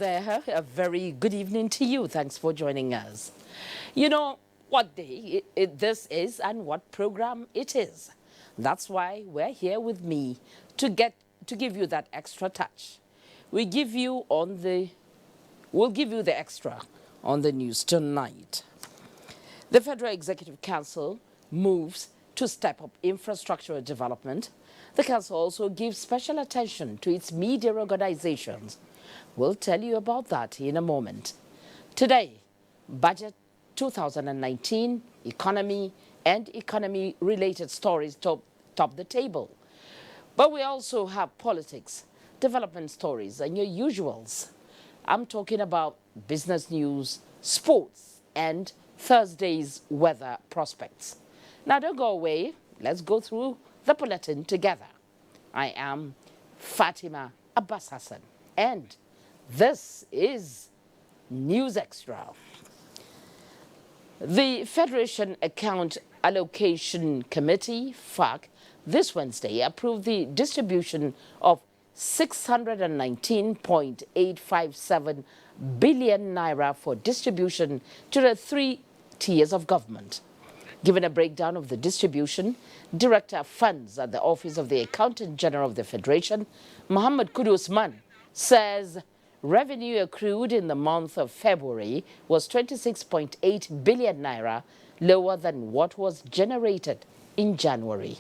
there, a very good evening to you. Thanks for joining us. You know what day this is and what program it is. That's why we're here with me to give you that extra touch. We'll give you the extra on the news tonight. The Federal Executive Council moves to step up infrastructural development. The council also gives special attention to its media organizations. We'll tell you about that in a moment. Today, Budget 2019, economy and economy-related stories top the table. But we also have politics, development stories, and your usuals. I'm talking about business news, sports, and Thursday's weather prospects. Now, don't go away. Let's go through the bulletin together. I am Fatima Abbas Hassan, and this is News Extra. The Federation Account Allocation Committee, FAC, this Wednesday approved the distribution of 619.857 billion naira for distribution to the 3 tiers of government. Given a breakdown of the distribution, Director of Funds at the Office of the Accountant General of the Federation, Muhammad Kudu Usman, says revenue accrued in the month of February was 26.8 billion naira, lower than what was generated in January.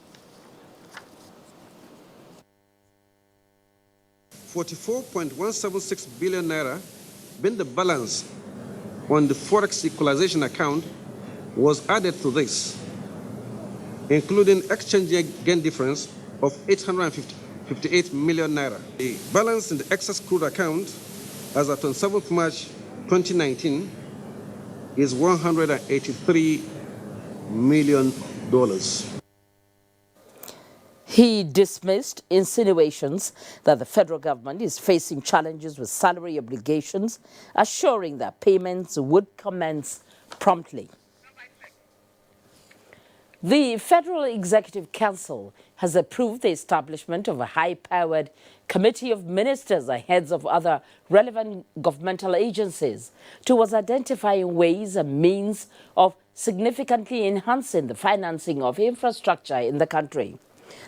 44.176 billion naira, being the balance on the Forex equalization account, was added to this, including exchange gain difference of 858 million naira. The balance in the excess crude account as of 27th March 2019 is $183 million. He dismissed insinuations that the federal government is facing challenges with salary obligations, assuring that payments would commence promptly. The Federal Executive Council has approved the establishment of a high-powered committee of ministers and heads of other relevant governmental agencies towards identifying ways and means of significantly enhancing the financing of infrastructure in the country.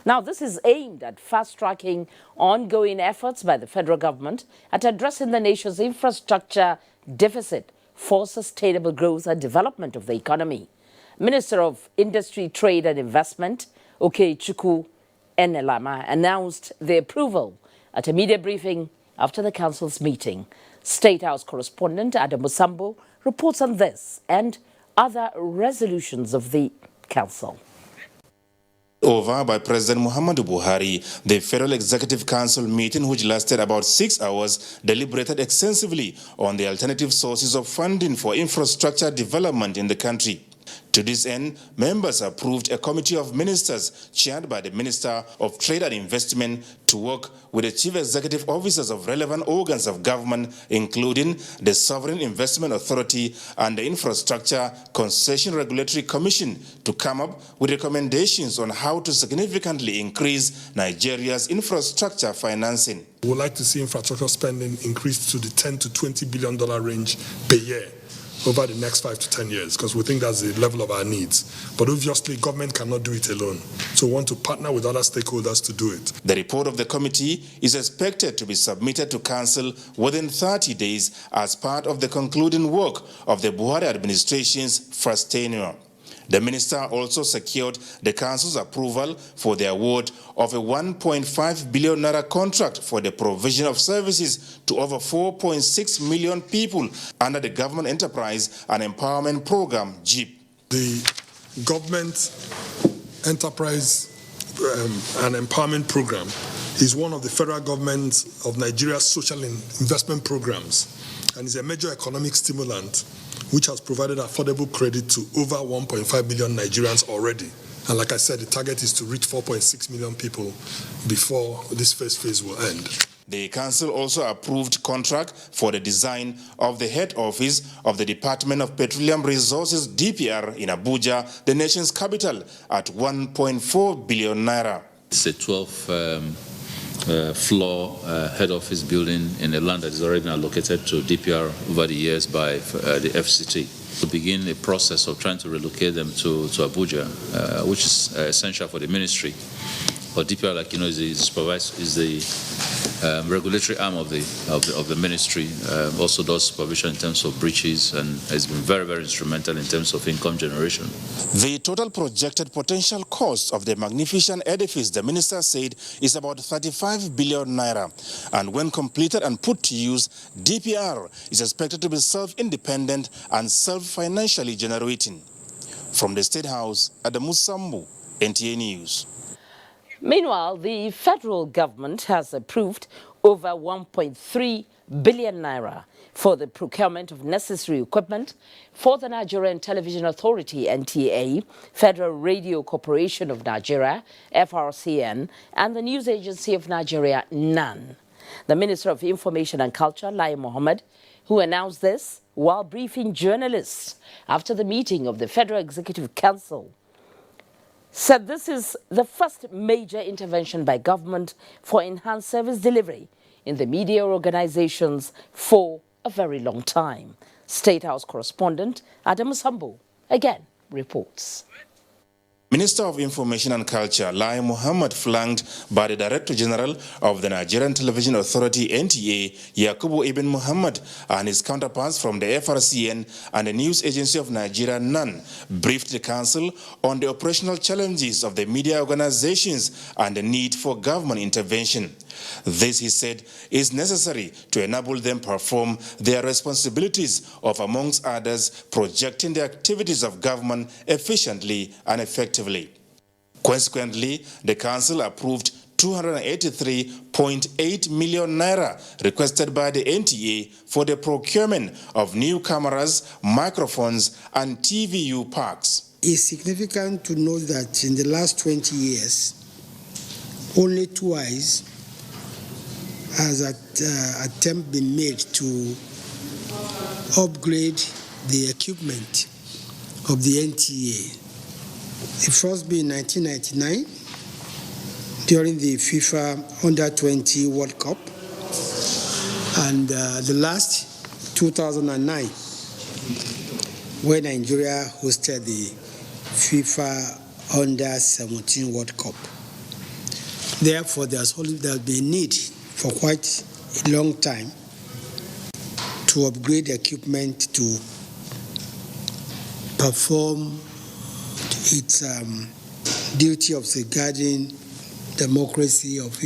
Now, this is aimed at fast-tracking ongoing efforts by the federal government at addressing the nation's infrastructure deficit for sustainable growth and development of the economy. Minister of Industry, Trade and Investment, Okechukwu Enelama, announced the approval at a media briefing after the council's meeting. State House correspondent Adam Musambo reports on this and other resolutions of the council. Over by President Muhammadu Buhari, the Federal Executive Council meeting, which lasted about 6 hours, deliberated extensively on the alternative sources of funding for infrastructure development in the country. To this end, members approved a committee of ministers chaired by the Minister of Trade and Investment to work with the chief executive officers of relevant organs of government, including the Sovereign Investment Authority and the Infrastructure Concession Regulatory Commission, to come up with recommendations on how to significantly increase Nigeria's infrastructure financing. We would like to see infrastructure spending increase to the $10 to $20 billion range per year over the next 5 to 10 years, because we think that's the level of our needs. But obviously, government cannot do it alone. So we want to partner with other stakeholders to do it. The report of the committee is expected to be submitted to Council within 30 days as part of the concluding work of the Buhari administration's first tenure. The minister also secured the council's approval for the award of a 1.5 billion naira contract for the provision of services to over 4.6 million people under the Government Enterprise and Empowerment Program, GEP. The Government Enterprise and Empowerment Program is one of the federal government of Nigeria's social investment programs and is a major economic stimulant which has provided affordable credit to over 1.5 million Nigerians already. And like I said, the target is to reach 4.6 million people before this first phase will end. The council also approved contract for the design of the head office of the Department of Petroleum Resources, DPR, in Abuja, the nation's capital, at 1.4 billion naira. It's a 12 floor head office building in a land that is already been allocated to DPR over the years by the FCT. To begin a process of trying to relocate them to Abuja, which is essential for the ministry. But DPR, like you know, is the regulatory arm of the ministry. Also does supervision in terms of breaches and has been very, very instrumental in terms of income generation. The total projected potential cost of the magnificent edifice, the minister said, is about 35 billion naira. And when completed and put to use, DPR is expected to be self-independent and self-financially generating. From the State House, Adamu Sambu, NTA News. Meanwhile, the federal government has approved over 1.3 billion naira for the procurement of necessary equipment for the Nigerian Television Authority, NTA, Federal Radio Corporation of Nigeria, FRCN, and the News Agency of Nigeria, NAN. The Minister of Information and Culture, Lai Mohammed, who announced this while briefing journalists after the meeting of the Federal Executive Council, said this is the first major intervention by government for enhanced service delivery in the media organizations for a very long time. State House correspondent Adam Sambo again reports. Minister of Information and Culture, Lai Mohammed, flanked by the Director General of the Nigerian Television Authority, NTA, Yakubu Ibn Muhammad, and his counterparts from the FRCN and the News Agency of Nigeria, NAN, briefed the Council on the operational challenges of the media organizations and the need for government intervention. This, he said, is necessary to enable them perform their responsibilities of, amongst others, projecting the activities of government efficiently and effectively. Consequently, the Council approved 283.8 million naira requested by the NTA for the procurement of new cameras, microphones, and TVU parks. It's significant to note that in the last 20 years, only twice has an attempt been made to upgrade the equipment of the NTA. The first being 1999 during the FIFA Under-20 World Cup, and the last 2009 when Nigeria hosted the FIFA Under-17 World Cup. Therefore, there's been need for quite a long time to upgrade equipment to perform its duty of safeguarding democracy, of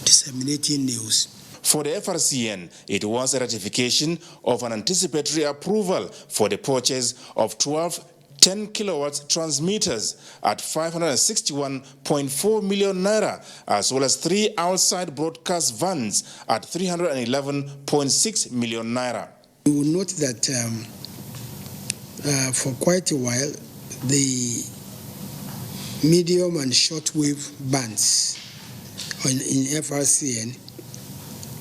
disseminating news. For the FRCN, it was a ratification of an anticipatory approval for the purchase of 12 10-kilowatt transmitters at 561.4 million naira, as well as 3 outside broadcast vans at 311.6 million naira. You will note that for quite a while, the medium and shortwave bands in FRCN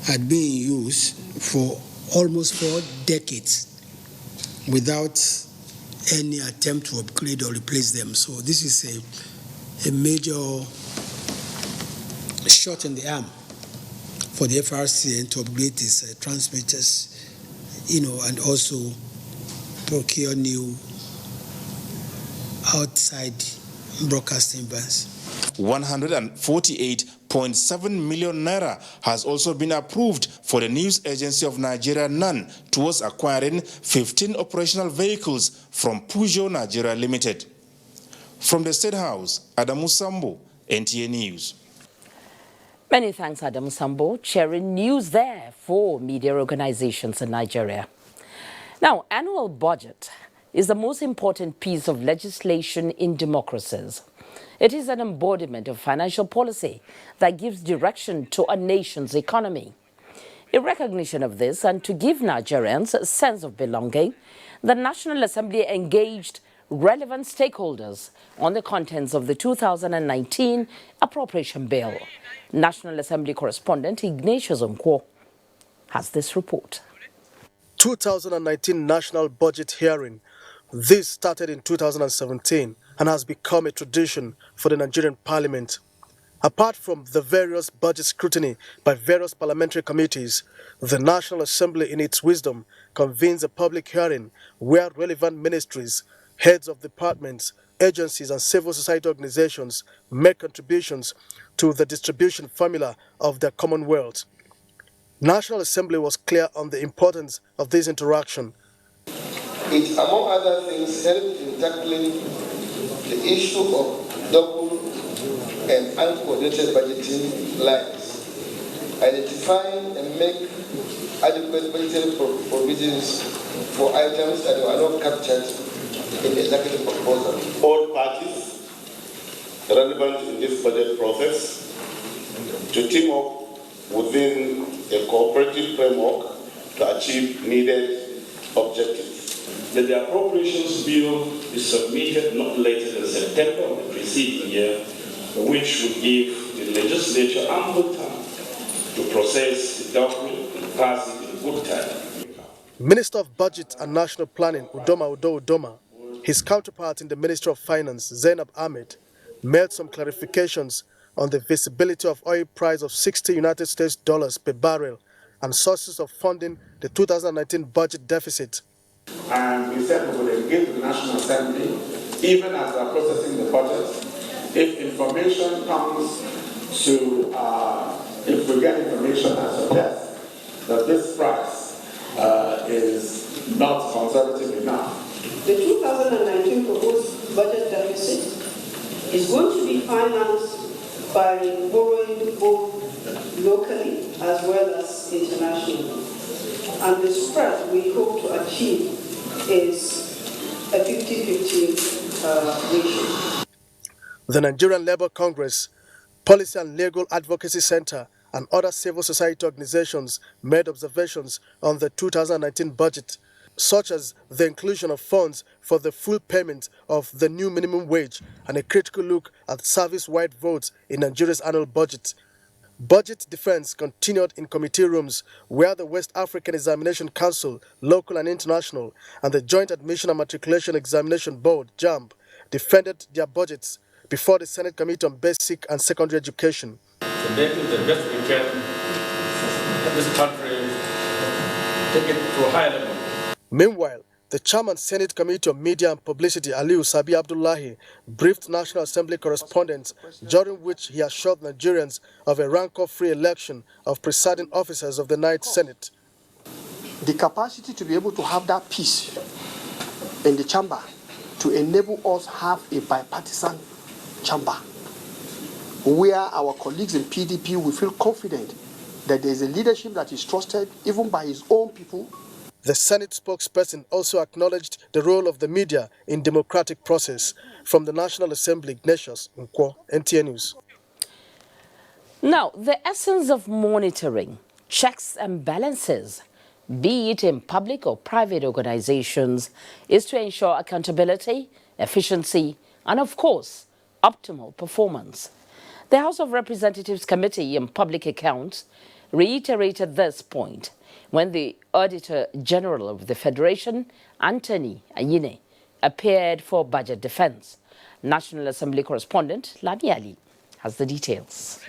had been used for almost 4 decades without any attempt to upgrade or replace them. So this is a major shot in the arm for the FRCN to upgrade its transmitters, and also procure new outside broadcasting bands. 148.7 million naira has also been approved for the News Agency of Nigeria, NAN, towards acquiring 15 operational vehicles from Peugeot Nigeria Limited. From the State House, Adamu Sambo, NTA News. Many thanks, Adamu Sambo, sharing news there for media organizations in Nigeria. Now, annual budget is the most important piece of legislation in democracies. It is an embodiment of financial policy that gives direction to a nation's economy. In recognition of this, and to give Nigerians a sense of belonging, the National Assembly engaged relevant stakeholders on the contents of the 2019 Appropriation Bill. National Assembly correspondent Ignatius Onkwo has this report. 2019 National Budget Hearing. This started in 2017 and has become a tradition for the Nigerian Parliament. Apart from the various budget scrutiny by various parliamentary committees, the National Assembly, in its wisdom, convenes a public hearing where relevant ministries, heads of departments, agencies and civil society organizations make contributions to the distribution formula of their commonwealth. National Assembly was clear on the importance of this interaction. It, among other things, helped in tackling the issue of double and uncoordinated budgeting lines, identifying and make adequate budgetary provisions for items that were not captured in the executive proposal. All parties relevant in this budget process to team up within a cooperative framework to achieve needed objectives. That the appropriations bill is submitted not later than September of the preceding year, which would give the legislature ample time to process the document and pass it in good time. Minister of Budget and National Planning, Udoma, his counterpart in the Ministry of Finance, Zainab Ahmed, made some clarifications on the visibility of oil price of 60 United States dollars per barrel and sources of funding the 2019 budget deficit. And we said we would engage with the National Assembly, even as we are processing the budget. If information comes to, if we get information that suggests that this price is not conservative enough. The 2019 proposed budget deficit is going to be financed by borrowing both locally as well as internationally. And the spread we hope to achieve is a 50-50 ratio. The Nigerian Labour Congress, Policy and Legal Advocacy Center, and other civil society organizations made observations on the 2019 budget, such as the inclusion of funds for the full payment of the new minimum wage and a critical look at service-wide votes in Nigeria's annual budget. Budget defense continued in committee rooms where the West African Examination Council, local and international, and the Joint Admission and Matriculation Examination Board, JAMB, defended their budgets before the Senate Committee on Basic and Secondary Education. To make it the best we can in this country, take it to a higher level. Meanwhile, the Chairman Senate Committee on Media and Publicity, Aliyu Sabi Abdullahi, briefed National Assembly correspondents, during which he assured Nigerians of a rancor-free election of presiding officers of the Ninth Senate. The capacity to be able to have that peace in the chamber to enable us have a bipartisan chamber where our colleagues in PDP will feel confident that there is a leadership that is trusted even by his own people. The Senate spokesperson also acknowledged the role of the media in democratic process. From the National Assembly, Ignatius Nkwo, NTA News. Now, the essence of monitoring, checks and balances, be it in public or private organizations, is to ensure accountability, efficiency, and of course, optimal performance. The House of Representatives Committee on Public Accounts reiterated this point when the Auditor General of the Federation, Anthony Anyine, appeared for budget defense. National Assembly correspondent Lami Ali has the details.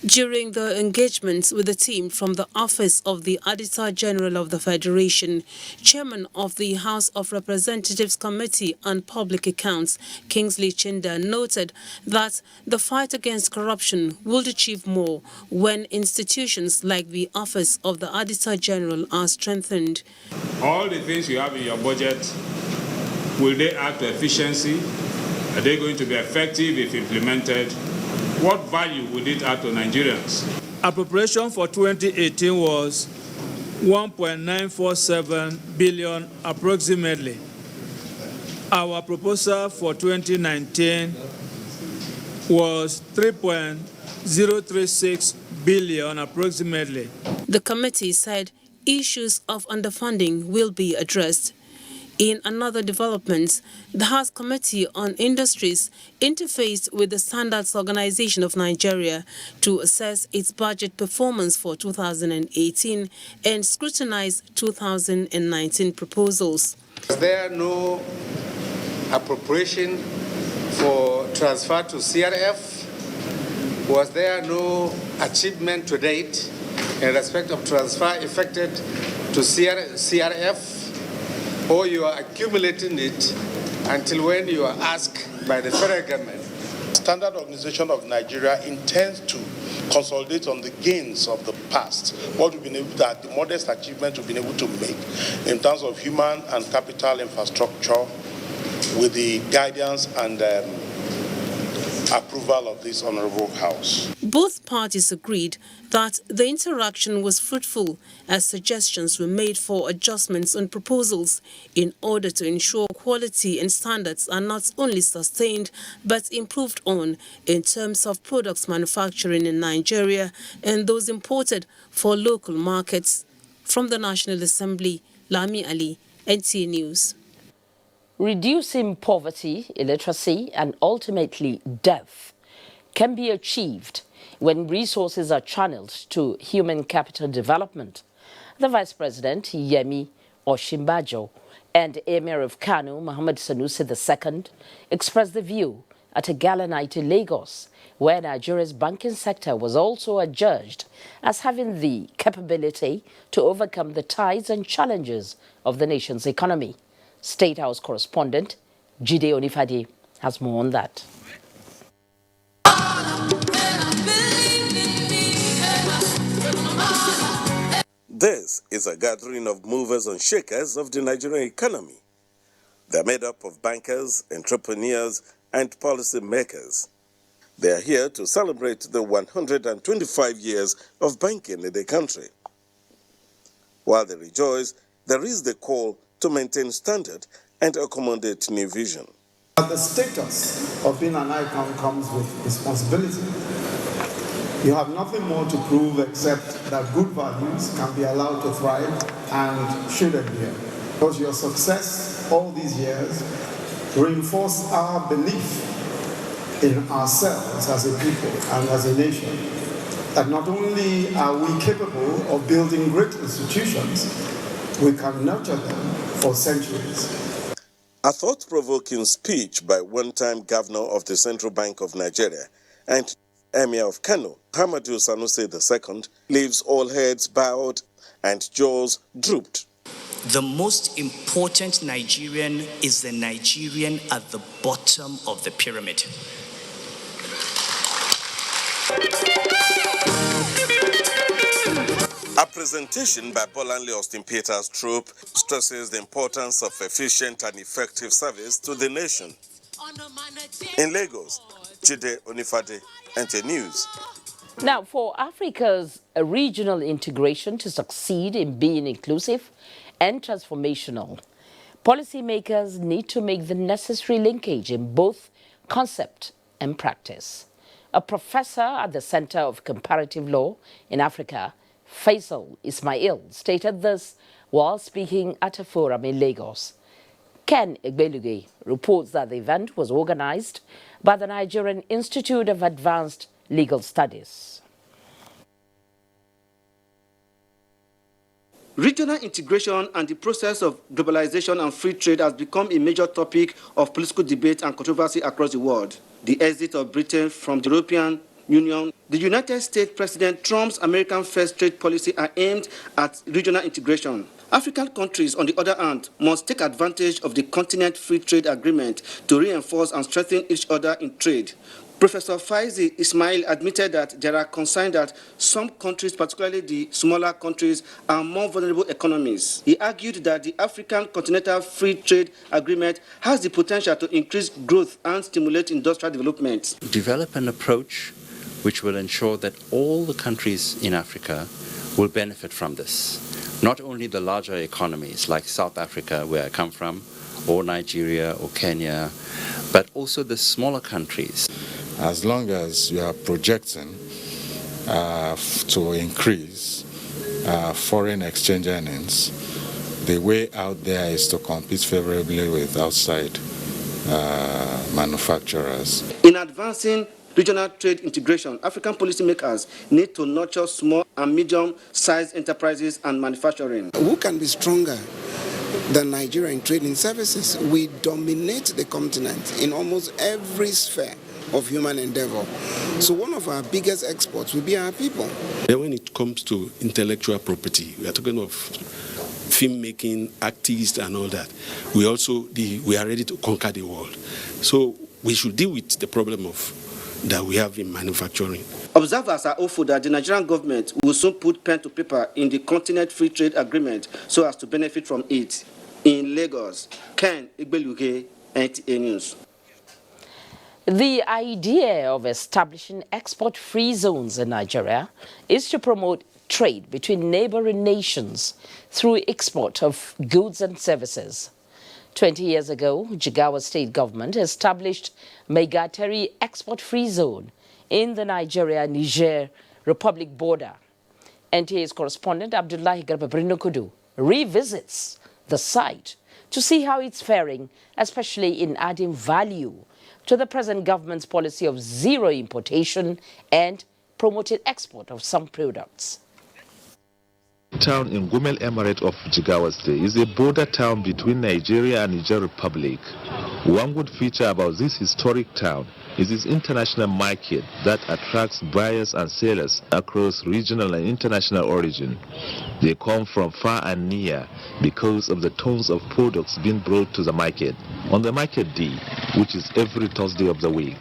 During the engagements with the team from the Office of the Auditor General of the Federation, Chairman of the House of Representatives Committee on Public Accounts, Kingsley Chinda, noted that the fight against corruption will achieve more when institutions like the Office of the Auditor General are strengthened. All the things you have in your budget, will they add to efficiency? Are they going to be effective if implemented? What value would it add to Nigerians? Appropriation for 2018 was 1.947 billion approximately. Our proposal for 2019 was 3.036 billion approximately. The committee said issues of underfunding will be addressed. In another development, the House Committee on Industries interfaced with the Standards Organization of Nigeria to assess its budget performance for 2018 and scrutinize 2019 proposals. Is there no appropriation for transfer to CRF Was there no achievement to date in respect of transfer effected to CRF, or you are accumulating it until when you are asked by the federal government? Standard Organization of Nigeria intends to consolidate on the gains of the past, what we've been able to, the modest achievements we've been able to make in terms of human and capital infrastructure, with the guidance and approval of this Honorable House. Both parties agreed that the interaction was fruitful as suggestions were made for adjustments on proposals in order to ensure quality and standards are not only sustained but improved on in terms of products manufacturing in Nigeria and those imported for local markets. From the National Assembly, Lami Ali, NTA News. Reducing poverty, illiteracy, and ultimately death can be achieved when resources are channeled to human capital development. The Vice President, Yemi Osinbajo, and Emir of Kano, Mohammed Sanusi II, expressed the view at a gala night in Lagos, where Nigeria's banking sector was also adjudged as having the capability to overcome the ties and challenges of the nation's economy. State House correspondent Jide Onifade has more on that. This is a gathering of movers and shakers of the Nigerian economy. They're made up of bankers, entrepreneurs, and policy makers. They are here to celebrate the 125 years of banking in the country. While they rejoice, there is the call to maintain standard and accommodate new vision. The status of being an icon comes with responsibility. You have nothing more to prove except that good values can be allowed to thrive and should adhere. Because your success all these years reinforced our belief in ourselves as a people and as a nation, that not only are we capable of building great institutions, we can nurture them for centuries. A thought-provoking speech by one-time governor of the Central Bank of Nigeria and Emir of Kano, Muhammadu Sanusi II, leaves all heads bowed and jaws drooped. The most important Nigerian is the Nigerian at the bottom of the pyramid. A presentation by Bolanle Austin Peters Troop stresses the importance of efficient and effective service to the nation. In Lagos, Jide Onifade, NTA News. Now, for Africa's regional integration to succeed in being inclusive and transformational, policymakers need to make the necessary linkage in both concept and practice. A professor at the Center of Comparative Law in Africa, Faisal Ismail, stated this while speaking at a forum in Lagos. Ken Egbeluge reports that the event was organized by the Nigerian Institute of Advanced Legal Studies. Regional integration and the process of globalization and free trade has become a major topic of political debate and controversy across the world. The exit of Britain from the European Union, the United States President Trump's American First trade policy are aimed at regional integration. African countries, on the other hand, must take advantage of the continent free trade agreement to reinforce and strengthen each other in trade. Professor Faisal Ismail admitted that there are concerns that some countries, particularly the smaller countries, are more vulnerable economies. He argued that the African Continental Free Trade Agreement has the potential to increase growth and stimulate industrial development. Develop an approach which will ensure that all the countries in Africa will benefit from this. Not only the larger economies like South Africa, where I come from, or Nigeria or Kenya, but also the smaller countries. As long as you are projecting to increase foreign exchange earnings, the way out there is to compete favorably with outside manufacturers. In advancing regional trade integration, African policymakers need to nurture small and medium-sized enterprises and manufacturing. Who can be stronger than Nigeria in trading services? We dominate the continent in almost every sphere. of human endeavor. So one of our biggest exports will be our people. And when it comes to intellectual property, we are talking of filmmaking, artists and all that. We are ready to conquer the world. So we should deal with the problem that we have in manufacturing. Observers are hopeful that the Nigerian government will soon put pen to paper in the Continent Free Trade Agreement so as to benefit from it. In Lagos, Ken Igbeluge, NTA News. The idea of establishing export-free zones in Nigeria is to promote trade between neighboring nations through export of goods and services. 20 years ago, Jigawa State Government established Megateri Export-Free Zone in the Nigeria-Niger Republic border. NTA's correspondent Abdullahi Garba revisits the site to see how it's faring, especially in adding value to the present government's policy of zero importation and promoting export of some products. Town in Gumel Emirate of Jigawa State is a border town between Nigeria and Niger Republic. One good feature about this historic town is its international market that attracts buyers and sellers across regional and international origin. They come from far and near because of the tons of products being brought to the market on the market day, which is every Thursday of the week.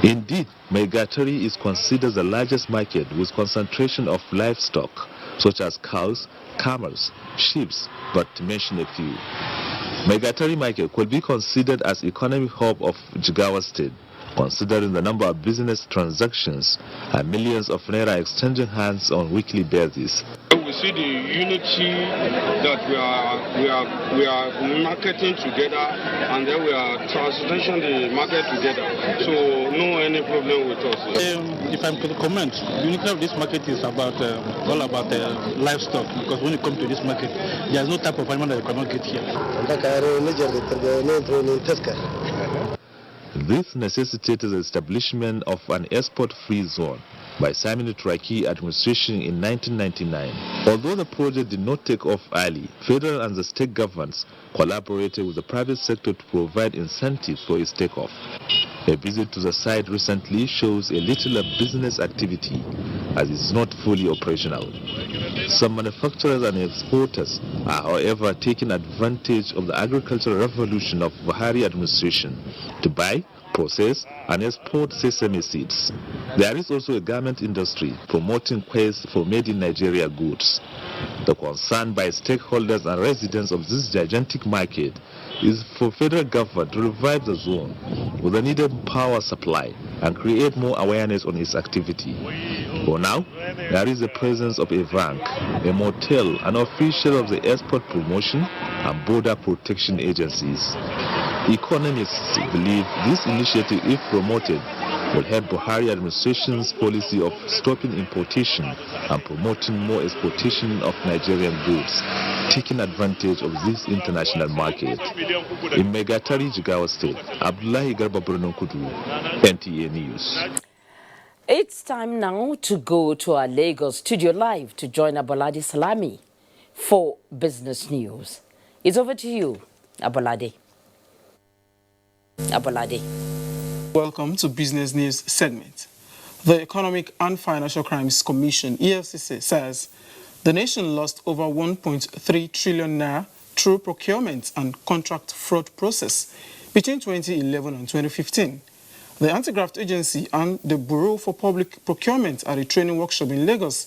Indeed, Megateri is considered the largest market with concentration of livestock such as cows, camels, sheep, but to mention a few. Megateri market could be considered as economic hub of Jigawa State, considering the number of business transactions and millions of naira exchanging hands on weekly basis. We see the unity that we are marketing together, and then we are transitioning the market together. So no any problem with us. If I'm to comment, the unity of this market is about all about livestock, because when you come to this market, there's no type of animal that you cannot get here. This necessitated the establishment of an export-free zone by Samini Traki administration in 1999. Although the project did not take off early, federal and the state governments collaborated with the private sector to provide incentives for its takeoff. A visit to the site recently shows a little of business activity as it is not fully operational. Some manufacturers and exporters are, however, taking advantage of the agricultural revolution of Buhari administration to buy, process and export sesame seeds. There is also a garment industry promoting quest for made in Nigeria goods. The concern by stakeholders and residents of this gigantic market is for federal government to revive the zone with the needed power supply and create more awareness on its activity. For now, there is the presence of a bank, a motel, an official of the export promotion and border protection agencies. Economists believe this initiative, if promoted, will help Buhari administration's policy of stopping importation and promoting more exportation of Nigerian goods, taking advantage of this international market. In Megateri, Jigawa State, Abdullahi Garba NTA News. It's time now to go to our Lagos studio live to join Abolade Salami for business news. It's over to you, Abolade. Welcome to Business News segment. The Economic and Financial Crimes Commission, EFCC, says the nation lost over 1.3 trillion naira through procurement and contract fraud process between 2011 and 2015. The Anti-Graft Agency and the Bureau for Public Procurement at a training workshop in Lagos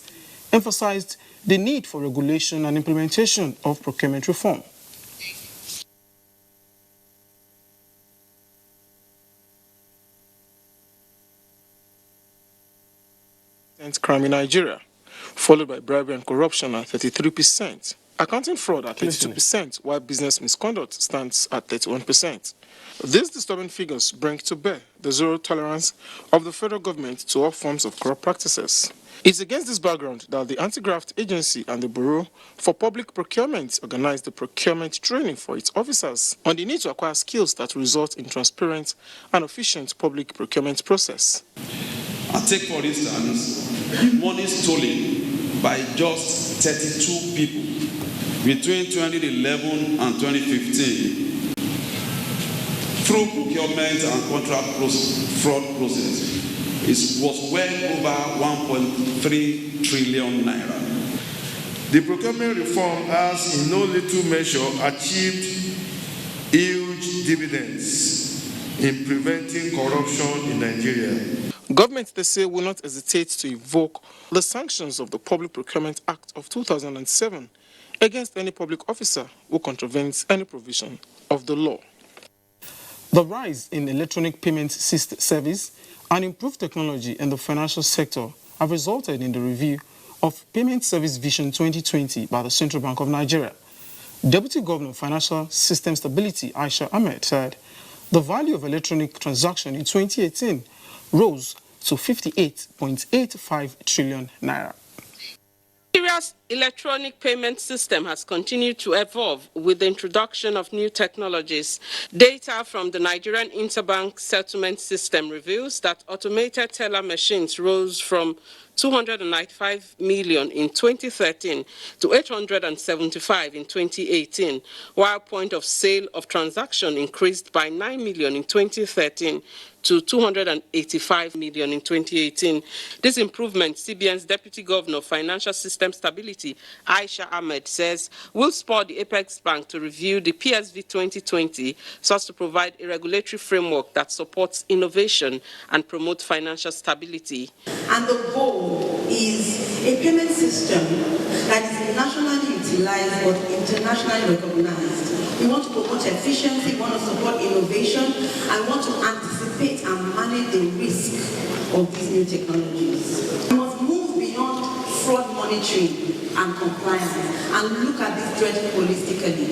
emphasized the need for regulation and implementation of procurement reform. Crime in Nigeria, followed by bribery and corruption at 33%, accounting fraud at 32%, while business misconduct stands at 31%. These disturbing figures bring to bear the zero tolerance of the federal government to all forms of corrupt practices. It's against this background that the Anti-Graft Agency and the Bureau for Public Procurement organized the procurement training for its officers on the need to acquire skills that result in transparent and efficient public procurement process. Take for instance, money stolen by just 32 people between 2011 and 2015 through procurement and contract fraud process was well over 1.3 trillion naira. The procurement reform has in no little measure achieved huge dividends in preventing corruption in Nigeria. Government, they say, will not hesitate to invoke the sanctions of the Public Procurement Act of 2007 against any public officer who contravenes any provision of the law. The rise in electronic payment service and improved technology in the financial sector have resulted in the review of Payment Service Vision 2020 by the Central Bank of Nigeria. Deputy Governor of Financial System Stability, Aisha Ahmed, said the value of electronic transaction in 2018 rose to 58.85 trillion naira. Nigeria's electronic payment system has continued to evolve with the introduction of new technologies. Data from the Nigerian Interbank Settlement System reveals that automated teller machines rose from 295 million in 2013 to 875 in 2018, while point of sale of transaction increased by 9 million in 2013 to 285 million in 2018. This improvement, CBN's Deputy Governor of Financial System Stability, Aisha Ahmed, says will spur the Apex Bank to review the PSV 2020 so as to provide a regulatory framework that supports innovation and promotes financial stability. And the goal is a payment system that is nationally utilized but internationally recognized. We want to promote efficiency, we want to support innovation, and we want to anticipate and manage the risk of these new technologies. We must move beyond fraud monitoring and compliance and look at this threat holistically.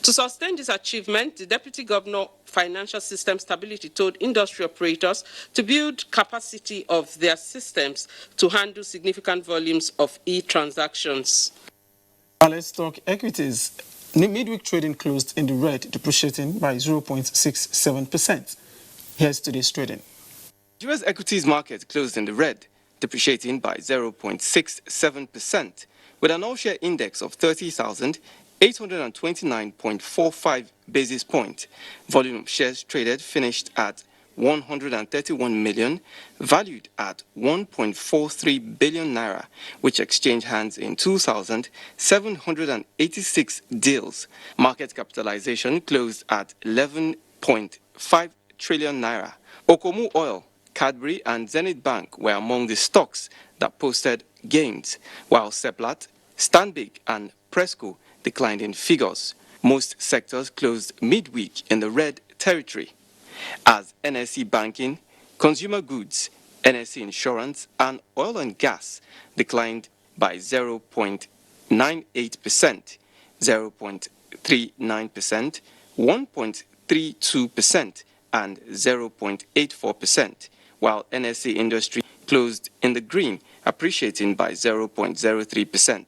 To sustain this achievement, the Deputy Governor Financial System Stability told industry operators to build capacity of their systems to handle significant volumes of e-transactions. Let's talk equities. Midweek trading closed in the red, depreciating by 0.67%. Here's today's trading. US equities market closed in the red, depreciating by 0.67%, with an all-share index of 30,829.45 basis points. Volume of shares traded finished at 131 million, valued at 1.43 billion naira, which exchanged hands in 2,786 deals. Market capitalization closed at 11.5 trillion naira. Okomu Oil, Cadbury and Zenith Bank were among the stocks that posted gains, while Seplat, Stanbic and Presco declined in figures. Most sectors closed midweek in the red territory, as NSE Banking, Consumer Goods, NSE Insurance and Oil and Gas declined by 0.98%, 0.39%, 1.32% and 0.84%, while NSE Industry closed in the green, appreciating by 0.03%.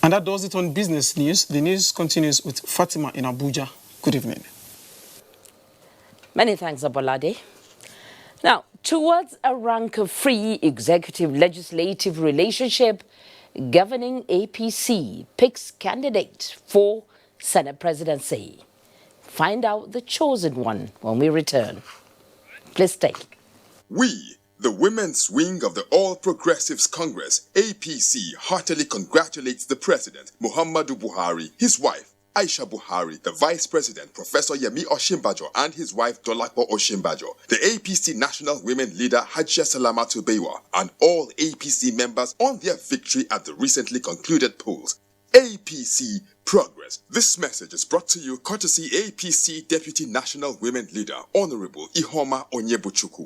And that does it on business news. The news continues with Fatima in Abuja. Good evening. Many thanks, Abolade. Now, towards a rank-free executive-legislative relationship, governing APC picks candidate for Senate presidency. Find out the chosen one when we return. Please stay. We, the women's wing of the All Progressives Congress, APC, heartily congratulates the President, Muhammadu Buhari, his wife, Aisha Buhari, the Vice President, Professor Yemi Osinbajo, and his wife, Dolapo Osinbajo, the APC National Women Leader, Hajia Salamatu Beiwa, and all APC members on their victory at the recently concluded polls. APC Progress. This message is brought to you courtesy APC Deputy National Women Leader, Honorable Ihoma Onyebuchukwu.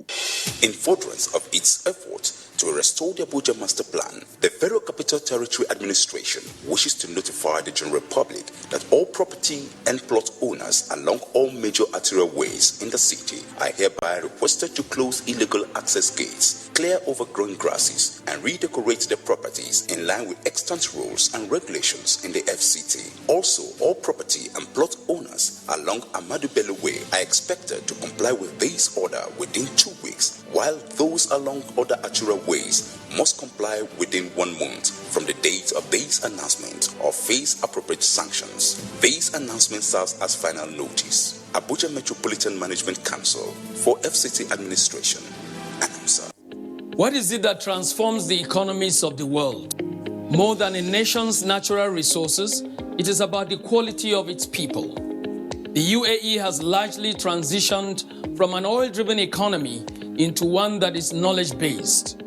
In furtherance of its efforts to restore the Abuja Master Plan, the Federal Capital Territory Administration wishes to notify the general public that all property and plot owners along all major arterial ways in the city are hereby requested to close illegal access gates, clear overgrown grasses, and redecorate their properties in line with extant rules and regulations in the FCT. Also, all property and plot owners along Ahmadu Bello Way are expected to comply with this order within 2 weeks, while those along other arterial ways must comply within 1 month from the date of this announcement or face appropriate sanctions. This announcement serves as final notice. Abuja Metropolitan Management Council for FCT Administration. Announcer. What is it that transforms the economies of the world? More than a nation's natural resources, it is about the quality of its people. The UAE has largely transitioned from an oil-driven economy into one that is knowledge-based.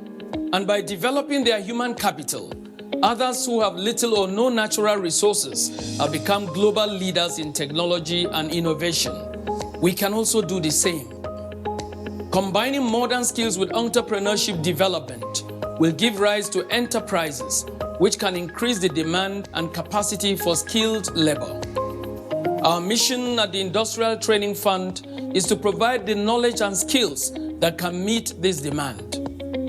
And by developing their human capital, others who have little or no natural resources have become global leaders in technology and innovation. We can also do the same. Combining modern skills with entrepreneurship development will give rise to enterprises which can increase the demand and capacity for skilled labor. Our mission at the Industrial Training Fund is to provide the knowledge and skills that can meet this demand,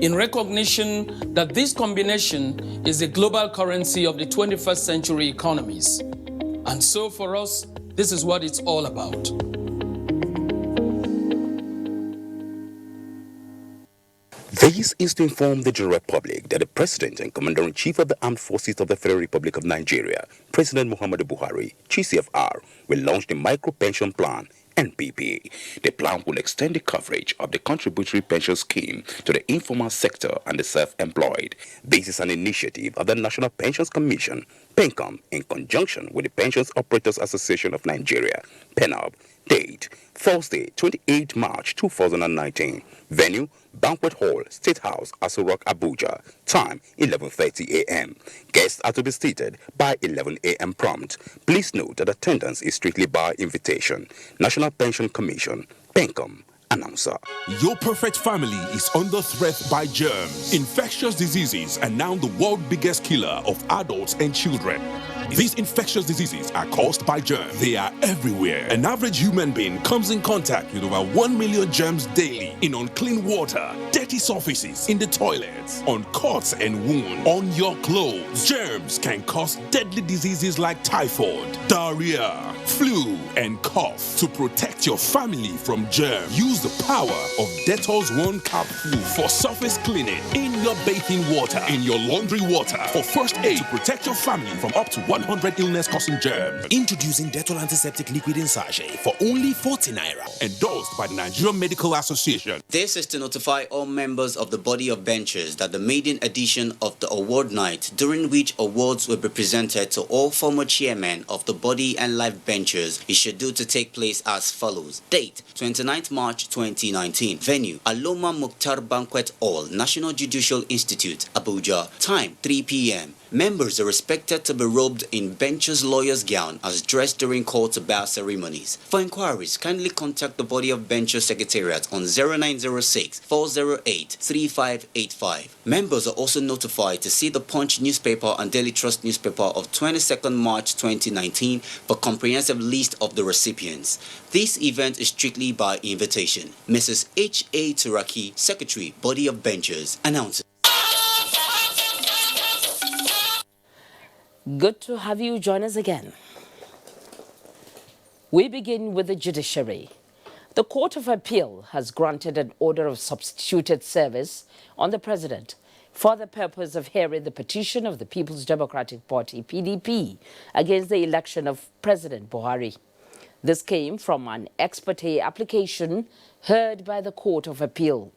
in recognition that this combination is the global currency of the 21st century economies. And so for us, this is what it's all about. This is to inform the general public that the President and Commander-in-Chief of the Armed Forces of the Federal Republic of Nigeria, President Muhammadu Buhari, GCFR, will launch the Micro Pension Plan, NPP. The plan will extend the coverage of the contributory pension scheme to the informal sector and the self-employed. This is an initiative of the National Pensions Commission, PENCOM, in conjunction with the Pensions Operators Association of Nigeria, PENOB. Date, Thursday, 28 March 2019. Venue, Banquet Hall, State House, Aso Rock, Abuja. Time, 11:30 a.m. Guests are to be seated by 11 a.m. prompt. Please note that attendance is strictly by invitation. National Pension Commission, PENCOM. Announcer. Your perfect family is under threat by germs. Infectious diseases are now the world's biggest killer of adults and children. These infectious diseases are caused by germs. They are everywhere. An average human being comes in contact with over 1 million germs daily in unclean water, dirty surfaces, in the toilets, on cuts and wounds, on your clothes. Germs can cause deadly diseases like typhoid, diarrhea, flu, and cough. To protect your family from germs, use the power of Dettol's One Cup Flu for surface cleaning in your bathing water, in your laundry water, for first aid to protect your family from up to 100 illness-causing germs. Introducing Dettol Antiseptic Liquid in Sachet for only 40 naira. Endorsed by the Nigerian Medical Association. This is to notify all members of the body of benchers that the maiden edition of the award night, during which awards will be presented to all former chairmen of the body and life benchers, is scheduled to take place as follows. Date, 29th March 2019. Venue, Aloma Mukhtar Banquet Hall, National Judicial Institute, Abuja. Time, 3 p.m. Members are expected to be robed in benchers lawyer's gown as dressed during call to bar ceremonies. For inquiries, kindly contact the body of benchers secretariat on 0906 408 3585. Members are also notified to see the Punch newspaper and Daily Trust newspaper of 22nd March 2019 for comprehensive list of the recipients. This event is strictly by invitation. Mrs. H.A. Turaki, Secretary, Body of Benchers, announces. Good to have you join us again. We begin with the judiciary. The Court of Appeal has granted an order of substituted service on the President for the purpose of hearing the petition of the People's Democratic Party, PDP, against the election of President Buhari. This came from an ex parte application heard by the Court of Appeal.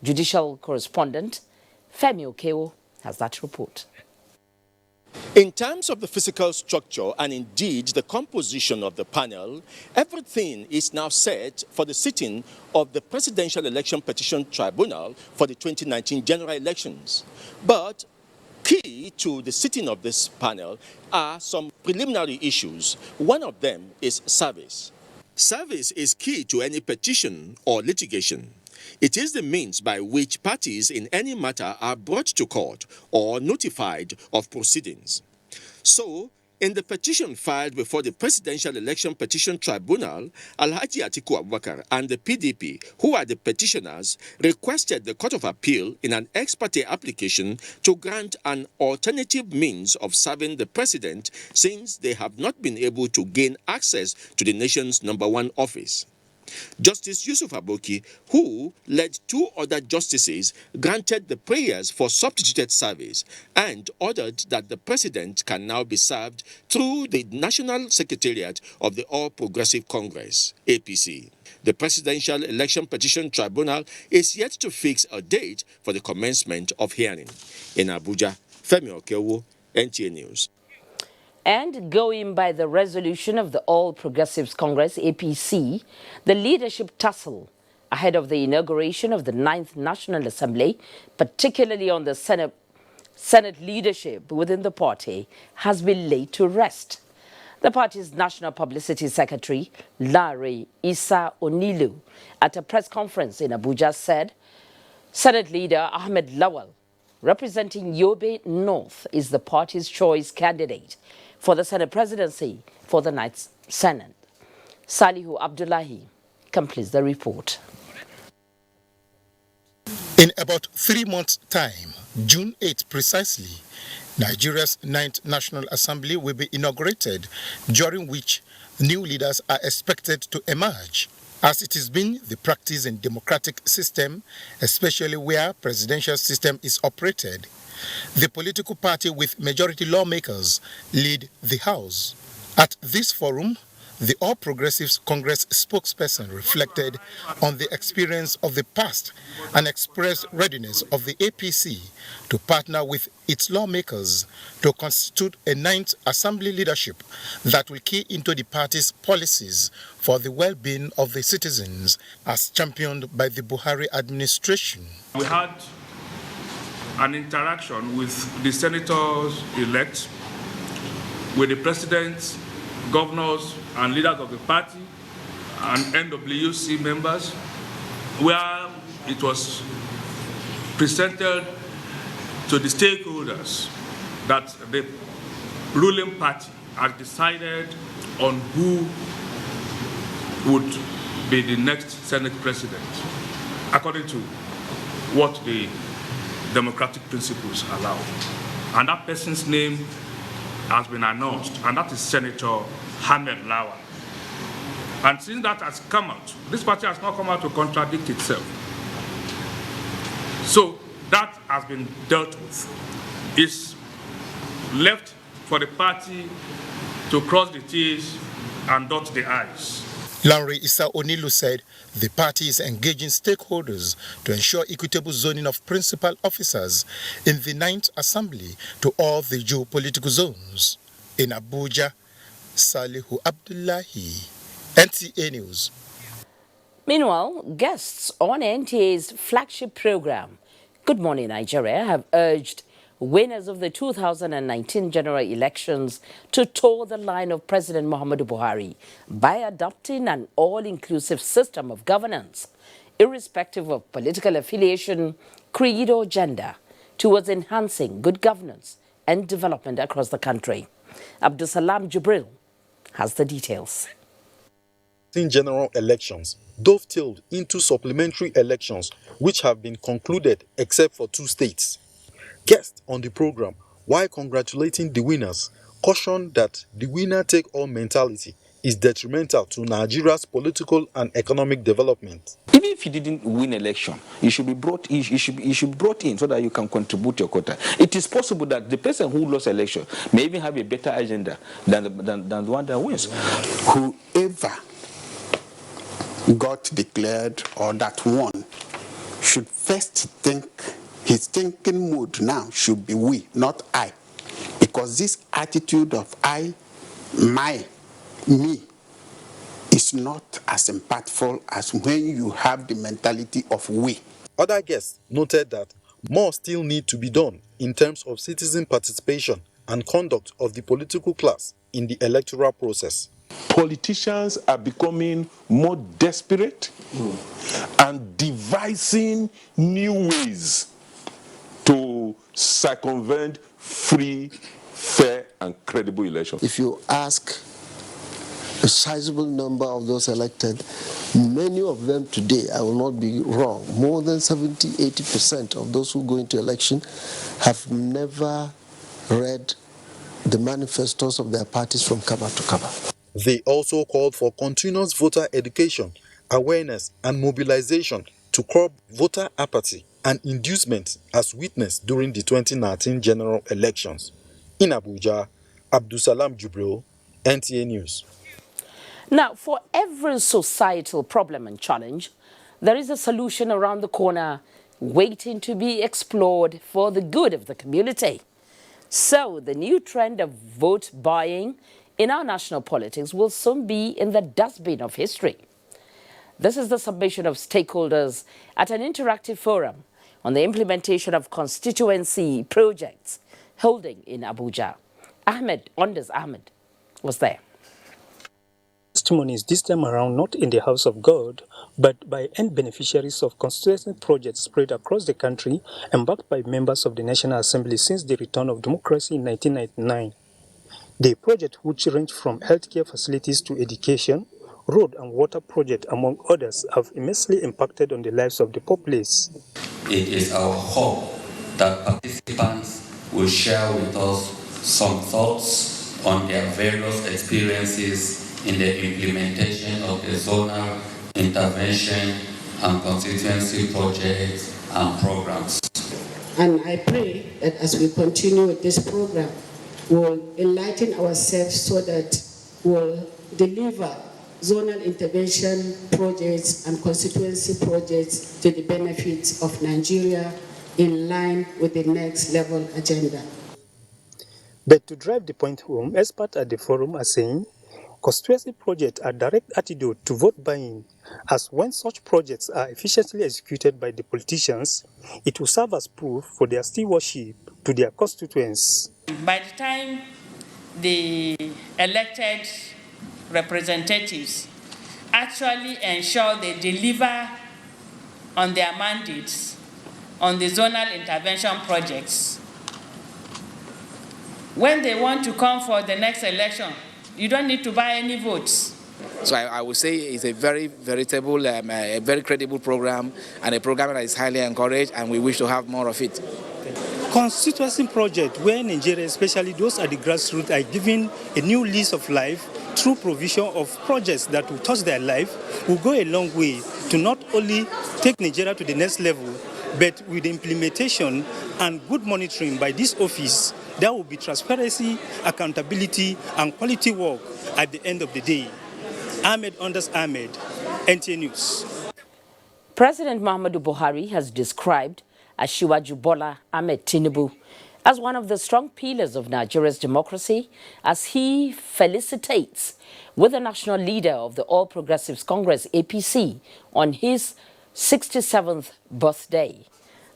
Judicial correspondent Femi Okeo has that report. In terms of the physical structure and indeed the composition of the panel, everything is now set for the sitting of the Presidential Election Petition Tribunal for the 2019 general elections. But key to the sitting of this panel are some preliminary issues. One of them is service. Service is key to any petition or litigation. It is the means by which parties in any matter are brought to court or notified of proceedings. So, In the petition filed before the Presidential Election Petition Tribunal, Alhaji Atiku Abubakar and the PDP, who are the petitioners, requested the Court of Appeal in an ex parte application to grant an alternative means of serving the president since they have not been able to gain access to the nation's #1 office. Justice Yusuf Aboki, who led 2 other justices, granted the prayers for substituted service and ordered that the president can now be served through the National Secretariat of the All Progressive Congress, APC. The Presidential Election Petition Tribunal is yet to fix a date for the commencement of hearing. In Abuja, Femi Okewo, NTA News. And going by the resolution of the All Progressives Congress, APC, the leadership tussle ahead of the inauguration of the 9th National Assembly, particularly on the Senate leadership within the party, has been laid to rest. The party's National Publicity Secretary, Lanre Issa Onilu, at a press conference in Abuja said, Senate leader Ahmed Lawal, representing Yobe North, is the party's choice candidate for the Senate presidency for the 9th Senate. Salihu Abdullahi completes the report. In about 3 months' time, June 8 precisely, Nigeria's 9th National Assembly will be inaugurated, during which new leaders are expected to emerge. As it has been the practice in democratic system, especially where presidential system is operated, the political party with majority lawmakers lead the House. At this forum, the All Progressives Congress spokesperson reflected on the experience of the past and expressed readiness of the APC to partner with its lawmakers to constitute a 9th Assembly leadership that will key into the party's policies for the well-being of the citizens as championed by the Buhari administration. We had an interaction with the senators-elect, with the presidents, governors, and leaders of the party, and NWC members, where it was presented to the stakeholders that the ruling party has decided on who would be the next Senate president, according to what the democratic principles allow. And that person's name has been announced, and that is Senator Ahmed Lawal. And since that has come out, this party has not come out to contradict itself. So that has been dealt with. It's left for the party to cross the T's and dot the I's. Lanre Issa Onilu said the party is engaging stakeholders to ensure equitable zoning of principal officers in the 9th Assembly to all the geopolitical zones. In Abuja, Salihu Abdullahi, NTA News. Meanwhile, guests on NTA's flagship program, Good Morning Nigeria, have urged winners of the 2019 general elections to toe the line of President Muhammadu Buhari by adopting an all-inclusive system of governance, irrespective of political affiliation, creed or gender, towards enhancing good governance and development across the country. Abdusalam Jibril has the details. General elections dovetailed into supplementary elections which have been concluded except for 2 states. Guests on the program, while congratulating the winners, cautioned that the winner-take-all mentality is detrimental to Nigeria's political and economic development. Even if you didn't win election, you should be brought in. You should be brought in so that you can contribute your quota. It is possible that the person who lost election may even have a better agenda than the one that wins. Whoever got declared or that won should first think. His thinking mood now should be we, not I. Because this attitude of I, my, me, is not as impactful as when you have the mentality of we. Other guests noted that more still need to be done in terms of citizen participation and conduct of the political class in the electoral process. Politicians are becoming more desperate and devising new ways to circumvent free, fair, and credible elections. If you ask a sizable number of those elected, many of them today, I will not be wrong, more than 70-80% of those who go into election have never read the manifestos of their parties from cover to cover. They also called for continuous voter education, awareness, and mobilization to curb voter apathy and inducement as witnessed during the 2019 general elections. In Abuja, Abdusalam Jubril, NTA News. Now, for every societal problem and challenge, there is a solution around the corner waiting to be explored for the good of the community. So, the new trend of vote buying in our national politics will soon be in the dustbin of history. This is the submission of stakeholders at an interactive forum on the implementation of constituency projects holding in Abuja. Ahmed was there. Testimonies this time around not in the house of God, but by end beneficiaries of constituency projects spread across the country and backed by members of the National Assembly since the return of democracy in 1999. The project, which range from healthcare facilities to education, road and water project, among others, have immensely impacted on the lives of the populace. It is our hope that participants will share with us some thoughts on their various experiences in the implementation of the zonal intervention and constituency projects and programs. And I pray that as we continue with this program, we'll enlighten ourselves so that we'll deliver zonal intervention projects and constituency projects to the benefits of Nigeria in line with the next level agenda. But to drive the point home, experts at the forum are saying constituency projects are direct antidote to vote buying, as when such projects are efficiently executed by the politicians, it will serve as proof for their stewardship to their constituents. By the time the elected representatives actually ensure they deliver on their mandates on the zonal intervention projects, when they want to come for the next election, you don't need to buy any votes. So I would say it's a very veritable, a very credible program, and a program that is highly encouraged, and we wish to have more of it. Constituency project where Nigeria, especially those at the grassroots, are given a new lease of life through provision of projects that will touch their life, will go a long way to not only take Nigeria to the next level, but with the implementation and good monitoring by this office, there will be transparency, accountability, and quality work at the end of the day. Ahmed, NTA News. President Muhammadu Buhari has described Asiwaju Bola Ahmed Tinubu as one of the strong pillars of Nigeria's democracy, as he felicitates with the national leader of the All Progressives Congress, APC, on his 67th birthday.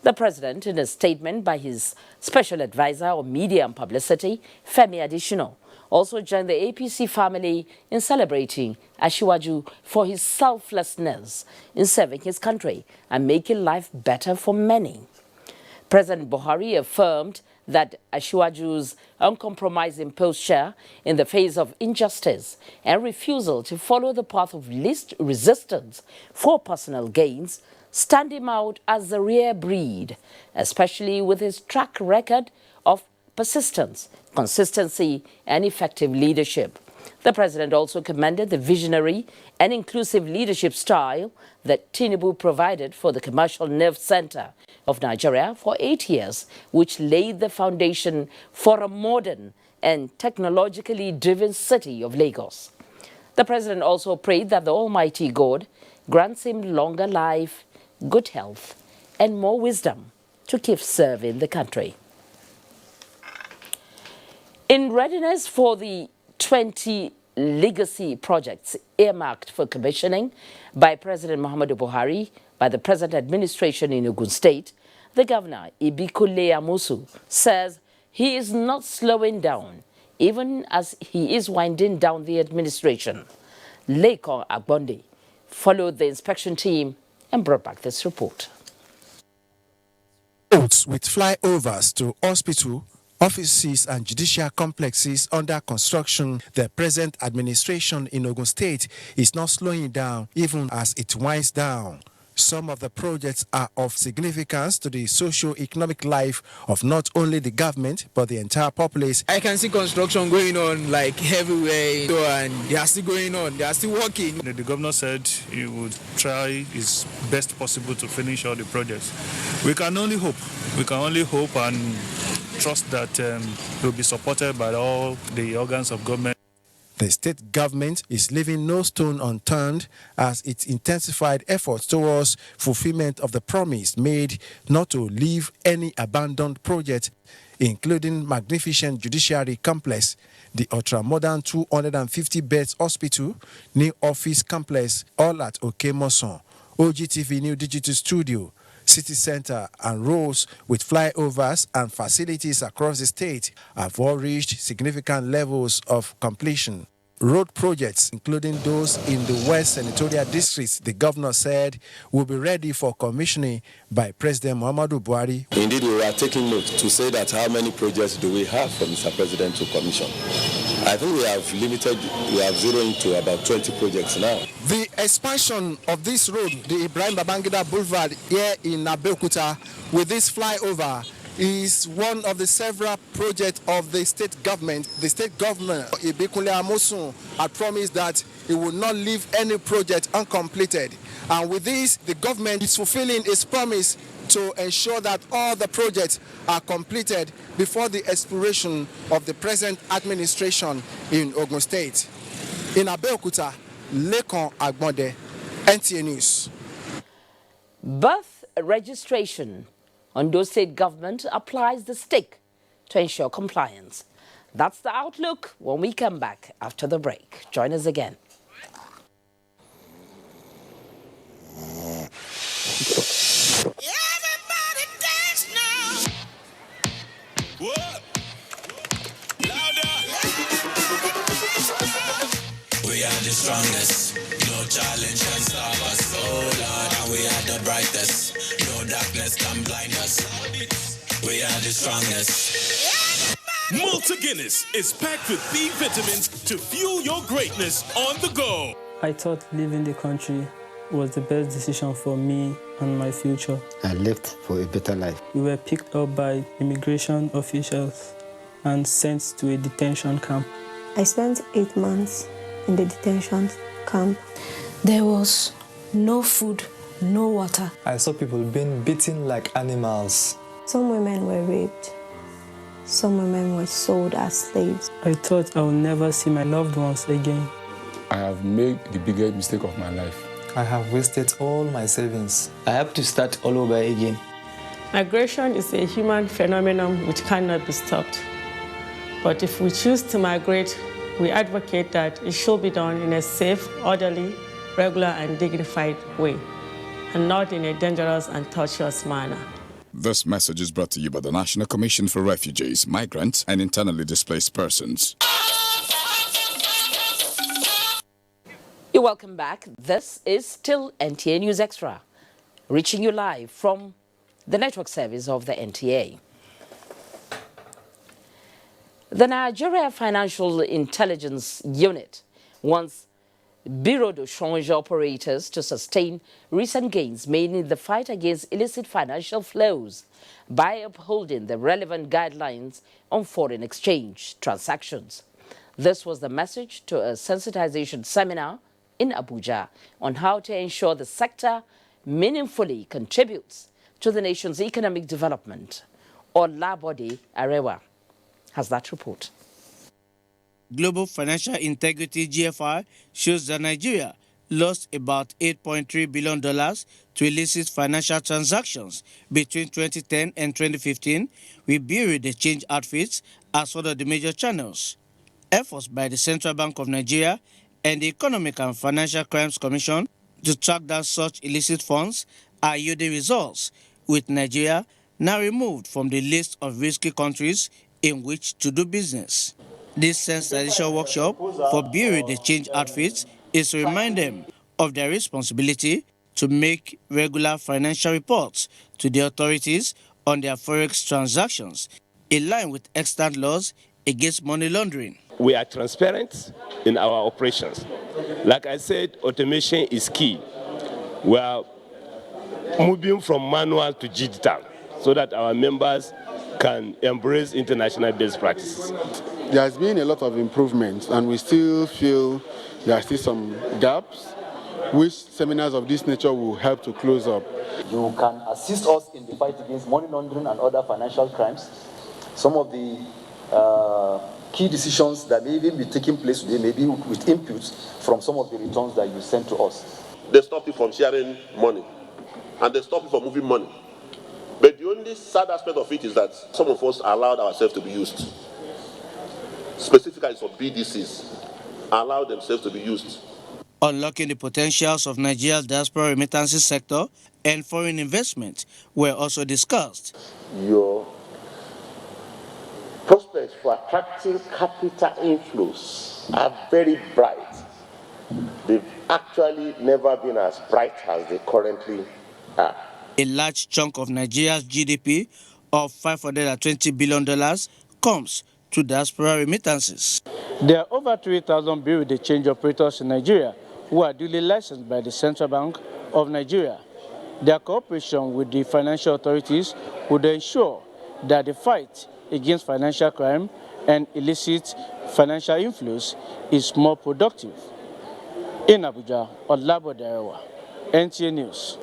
The president, in a statement by his special advisor on media and publicity, Femi Adesina, also joined the APC family in celebrating Asiwaju for his selflessness in serving his country and making life better for many. President Buhari affirmed that Asiwaju's uncompromising posture in the face of injustice and refusal to follow the path of least resistance for personal gains stand him out as the rare breed, especially with his track record of persistence, consistency, and effective leadership. The president also commended the visionary and inclusive leadership style that Tinubu provided for the commercial nerve center of Nigeria for 8 years, which laid the foundation for a modern and technologically driven city of Lagos. The president also prayed that the Almighty God grants him longer life, good health, and more wisdom to keep serving the country. In readiness for the 20 legacy projects earmarked for commissioning by President Muhammadu Buhari by the present administration in Ogun State, the governor, Ibikule Amosu, says he is not slowing down, even as he is winding down the administration. Lekon Agbonde followed the inspection team and brought back this report. Roads with flyovers to hospital, offices and judicial complexes under construction. The present administration in Ogun State is not slowing down even as it winds down. Some of the projects are of significance to the socio-economic life of not only the government but the entire populace. I can see construction going on like everywhere, and they are still going on, they are still working. The governor said he would try his best possible to finish all the projects. We can only hope. We can only hope and trust that he will be supported by all the organs of government. The state government is leaving no stone unturned as it intensified efforts towards fulfillment of the promise made not to leave any abandoned project, including magnificent judiciary complex, the ultra-modern 250 beds hospital, new office complex, all at Okemoson, OGTV New Digital Studio, City Center and roads with flyovers and facilities across the state have all reached significant levels of completion. Road projects, including those in the West Senatorial Districts, the governor said will be ready for commissioning by President Muhammadu Buhari. Indeed, we are taking note to say that how many projects do we have for Mr. President to commission. I think we have zeroed into about 20 projects now. The expansion of this road, the Ibrahim Babangida Boulevard here in Abuja, with this flyover, is one of the several projects of the state government. The state governor, Ibikunle Amosun, had promised that he would not leave any project uncompleted. And with this, the government is fulfilling its promise to ensure that all the projects are completed before the expiration of the present administration in Ogun State. In Abeokuta, Lekon Agbonde, NTA News. Birth registration. Ondo State government applies the stick to ensure compliance. That's the outlook when we come back after the break. Join us again. Everybody dance now. What? Louder. We are the strongest. No challenge can stop us. Oh Lord, and we are the brightest. No darkness can blind us. We are the strongest. Malta Guinness is packed with B vitamins to fuel your greatness on the go. I thought leaving the country was the best decision for me and my future. I left for a better life. We were picked up by immigration officials and sent to a detention camp. I spent 8 months in the detention camp. There was no food, no water. I saw people being beaten like animals. Some women were raped. Some women were sold as slaves. I thought I would never see my loved ones again. I have made the biggest mistake of my life. I have wasted all my savings. I have to start all over again. Migration is a human phenomenon which cannot be stopped. But if we choose to migrate, we advocate that it should be done in a safe, orderly, regular and dignified way, and not in a dangerous and tortuous manner. This message is brought to you by the National Commission for Refugees, Migrants and Internally Displaced Persons. You're welcome back. This is still NTA News Extra, reaching you live from the network service of the NTA. The Nigeria Financial Intelligence Unit wants Bureau de Change operators to sustain recent gains made in the fight against illicit financial flows by upholding the relevant guidelines on foreign exchange transactions. This was the message to a sensitization seminar in Abuja on how to ensure the sector meaningfully contributes to the nation's economic development. Olabode Arewa has that report. Global Financial Integrity GFI shows that Nigeria lost about $8.3 billion to illicit financial transactions between 2010 and 2015. We buried the change outfits as one of the major channels. Efforts by the Central Bank of Nigeria and the Economic and Financial Crimes Commission to track down such illicit funds are yielding results, with Nigeria now removed from the list of risky countries in which to do business. This sensitization workshop for Bureau de Change outfits is to remind them of their responsibility to make regular financial reports to the authorities on their forex transactions in line with extant laws against money laundering. We are transparent in our operations. Like I said, automation is key. We are moving from manual to digital so that our members can embrace international best practices. There has been a lot of improvements, and we still feel there are still some gaps, which seminars of this nature will help to close up. You can assist us in the fight against money laundering and other financial crimes. Some of the key decisions that may even be taking place today may be with inputs from some of the returns that you send to us. They stop you from sharing money, and they stop you from moving money. But the only sad aspect of it is that some of us allowed ourselves to be used. Specifically for BDCs, allow themselves to be used. Unlocking the potentials of Nigeria's diaspora remittances sector and foreign investment were also discussed. Your prospects for attracting capital inflows are very bright. They've actually never been as bright as they currently are. A large chunk of Nigeria's GDP of $520 billion comes to diaspora remittances. There are over 3,000 bureau de change operators in Nigeria who are duly licensed by the Central Bank of Nigeria. Their cooperation with the financial authorities would ensure that the fight against financial crime and illicit financial inflows is more productive. In Abuja, Olabo Darewa, NTA News.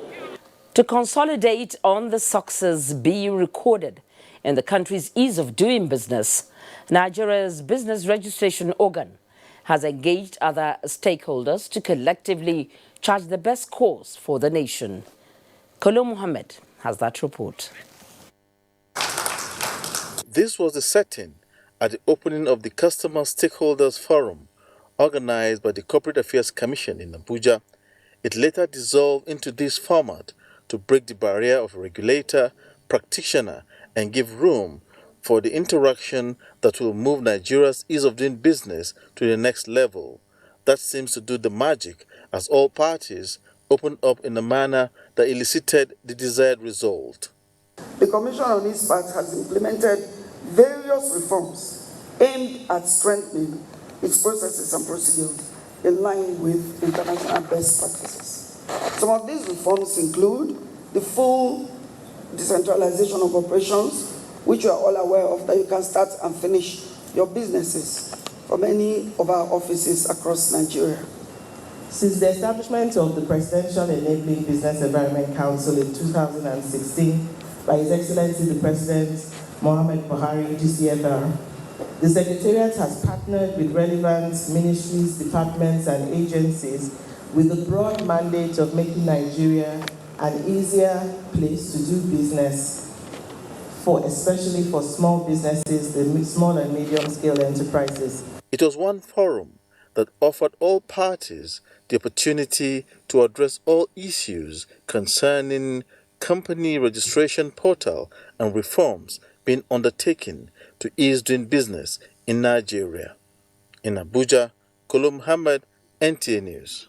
To consolidate on the success being recorded in the country's ease of doing business, Nigeria's business registration organ has engaged other stakeholders to collectively chart the best course for the nation. Kolo Muhammad has that report. This was the setting at the opening of the Customer Stakeholders Forum, organized by the Corporate Affairs Commission in Abuja. It later dissolved into this format to break the barrier of regulator, practitioner, and give room for the interaction that will move Nigeria's ease of doing business to the next level. That seems to do the magic, as all parties opened up in a manner that elicited the desired result. The Commission on its part has implemented various reforms aimed at strengthening its processes and procedures in line with international best practices. Some of these reforms include the full decentralization of operations, which you are all aware of, that you can start and finish your businesses from any of our offices across Nigeria. Since the establishment of the Presidential Enabling Business Environment Council in 2016 by His Excellency the President Mohammed Buhari, GCFR, the Secretariat has partnered with relevant ministries, departments, and agencies with the broad mandate of making Nigeria an easier place to do business, especially for small businesses, the small and medium-scale enterprises. It was one forum that offered all parties the opportunity to address all issues concerning company registration portal and reforms being undertaken to ease doing business in Nigeria. In Abuja, Kolo Muhammad, NTA News.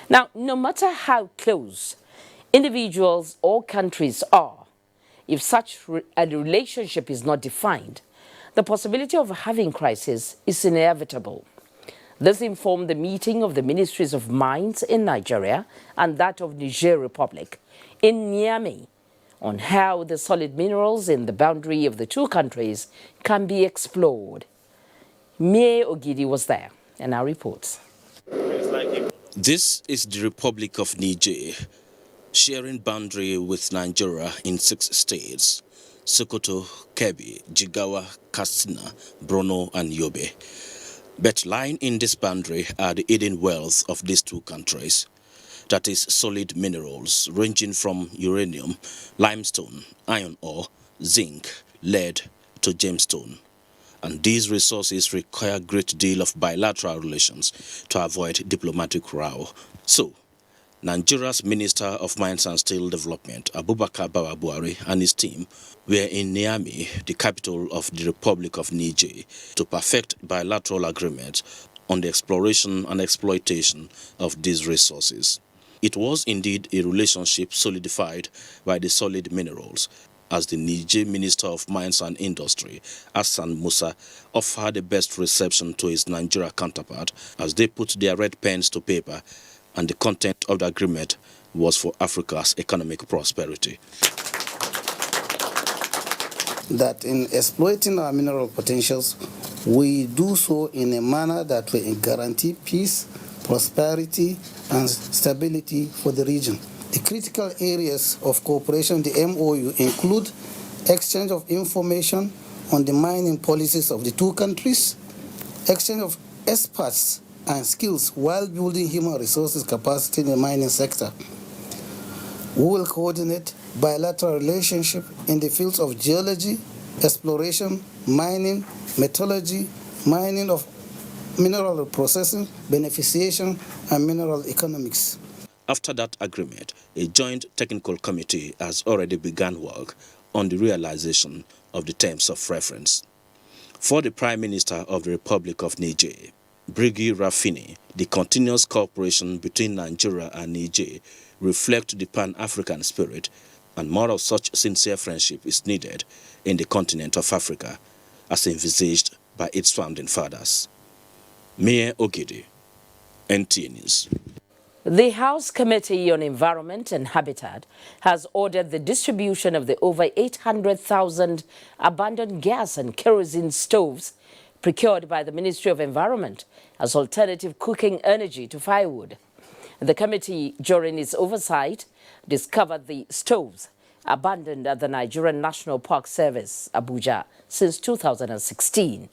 Now, no matter how close individuals or countries are, if such a relationship is not defined, the possibility of having crisis is inevitable. This informed the meeting of the Ministries of Mines in Nigeria and that of Niger Republic in Niamey on how the solid minerals in the boundary of the two countries can be explored. Mie Ogidi was there and now reports. This is the Republic of Niger, sharing boundary with Nigeria in 6 states: Sokoto, Kebbi, Jigawa, Katsina, Borno, and Yobe. But lying in this boundary are the hidden wealth of these two countries. That is solid minerals ranging from uranium, limestone, iron ore, zinc, lead to gemstone. And these resources require a great deal of bilateral relations to avoid diplomatic row. So, Nigeria's Minister of Mines and Steel Development, Abubakar Buhari, and his team were in Niamey, the capital of the Republic of Niger, to perfect bilateral agreements on the exploration and exploitation of these resources. It was indeed a relationship solidified by the solid minerals, as the Niger Minister of Mines and Industry, Hassan Musa, offered the best reception to his Nigeria counterpart as they put their red pens to paper, and the content of the agreement was for Africa's economic prosperity. That in exploiting our mineral potentials, we do so in a manner that will guarantee peace, prosperity, and stability for the region. The critical areas of cooperation, the MOU, include exchange of information on the mining policies of the two countries, exchange of experts and skills while building human resources capacity in the mining sector. We will coordinate bilateral relationship in the fields of geology, exploration, mining, metallurgy, mining of mineral processing, beneficiation, and mineral economics. After that agreement, a joint technical committee has already begun work on the realization of the terms of reference. For the Prime Minister of the Republic of Niger, Briggy Rafini, the continuous cooperation between Nigeria and Niger reflects the Pan-African spirit, and more of such sincere friendship is needed in the continent of Africa, as envisaged by its founding fathers. Mie Ogidi, NTA News. The House Committee on Environment and Habitat has ordered the distribution of the over 800,000 abandoned gas and kerosene stoves procured by the Ministry of Environment as alternative cooking energy to firewood. The committee, during its oversight, discovered the stoves abandoned at the Nigerian National Park Service, Abuja, since 2016.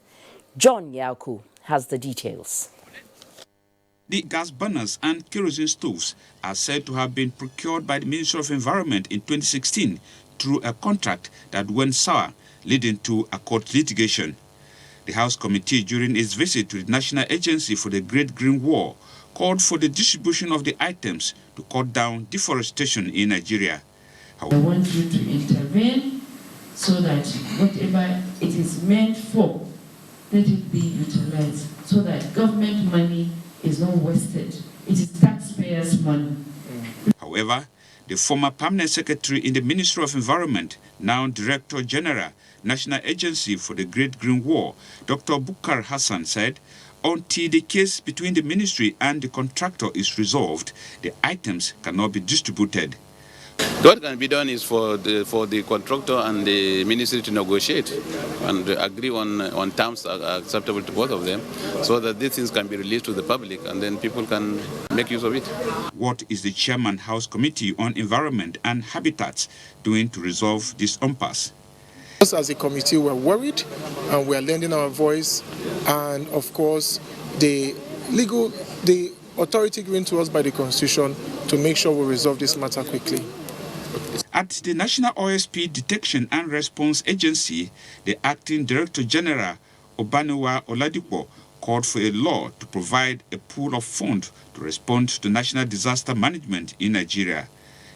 John Yaku has the details. The gas burners and kerosene stoves are said to have been procured by the Ministry of Environment in 2016 through a contract that went sour, leading to a court litigation. The House Committee, during its visit to the National Agency for the Great Green Wall, called for the distribution of the items to cut down deforestation in Nigeria. I want you to intervene so that whatever it is meant for, let it be utilized so that government money is not wasted. It is taxpayers' money. However, the former permanent secretary in the Ministry of Environment, now Director General, National Agency for the Great Green Wall, Dr. Bukar Hassan, said, until the case between the ministry and the contractor is resolved, the items cannot be distributed. What can be done is for the contractor and the ministry to negotiate and agree on terms acceptable to both of them, so that these things can be released to the public and then people can make use of it. What is the Chairman House Committee on Environment and Habitats doing to resolve this impasse? Us as a committee, we're worried and we are lending our voice, and of course the authority given to us by the Constitution to make sure we resolve this matter quickly. At the National OSP Detection and Response Agency, the Acting Director General, Obanewa Oladipo, called for a law to provide a pool of funds to respond to national disaster management in Nigeria.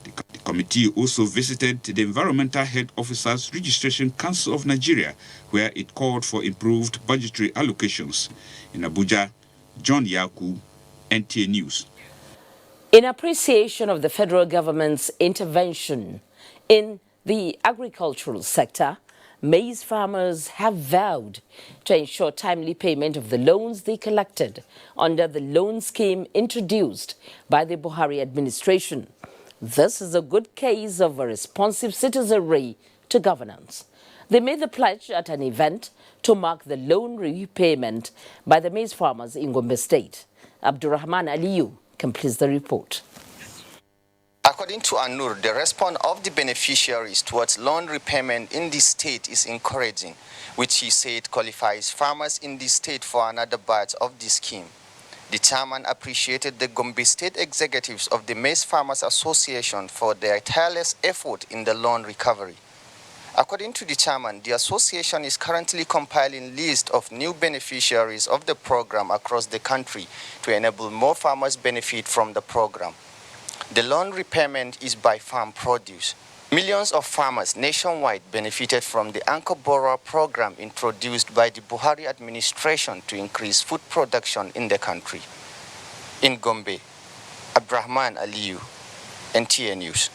The committee also visited the Environmental Health Officers Registration Council of Nigeria, where it called for improved budgetary allocations. In Abuja, John Yaku, NTA News. In appreciation of the federal government's intervention in the agricultural sector, maize farmers have vowed to ensure timely payment of the loans they collected under the loan scheme introduced by the Buhari administration. This is a good case of a responsive citizenry to governance. They made the pledge at an event to mark the loan repayment by the maize farmers in Gombe State. Abdurrahman Aliyu completes the report. According to Anur, the response of the beneficiaries towards loan repayment in the state is encouraging, which he said qualifies farmers in the state for another batch of the scheme. The chairman appreciated the Gombe State executives of the Maize Farmers Association for their tireless effort in the loan recovery. According to the chairman, the association is currently compiling lists of new beneficiaries of the program across the country to enable more farmers benefit from the program. The loan repayment is by farm produce. Millions of farmers nationwide benefited from the Anchor Borrower program introduced by the Buhari administration to increase food production in the country. In Gombe, Abdurrahman Aliyu, NTA News.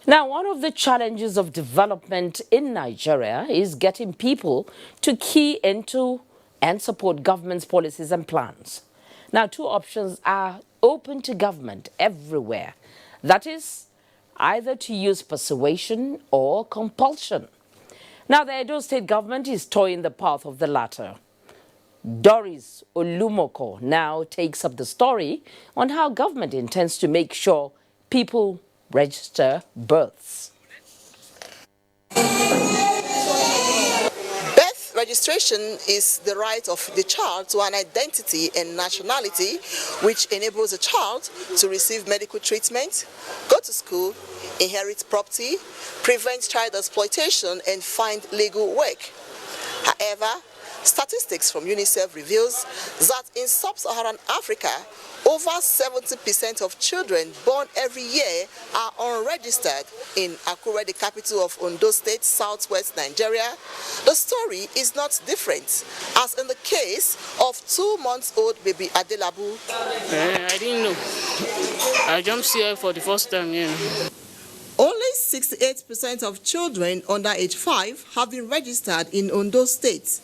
Now, one of the challenges of development in Nigeria is getting people to key into and support government's policies and plans. Now, two options are open to government everywhere. That is, either to use persuasion or compulsion. Now, the Edo State government is toeing the path of the latter. Doris Olumoko now takes up the story on how government intends to make sure people register births. Birth registration is the right of the child to an identity and nationality, which enables a child to receive medical treatment, go to school, inherit property, prevent child exploitation, and find legal work. However, statistics from UNICEF reveals that in sub-Saharan Africa, over 70% of children born every year are unregistered. In Akure, the capital of Ondo State, southwest Nigeria, the story is not different, as in the case of 2-month-old baby Adelabu. I didn't know. I jumped here for the first time, Only 68% of children under age 5 have been registered in Ondo State.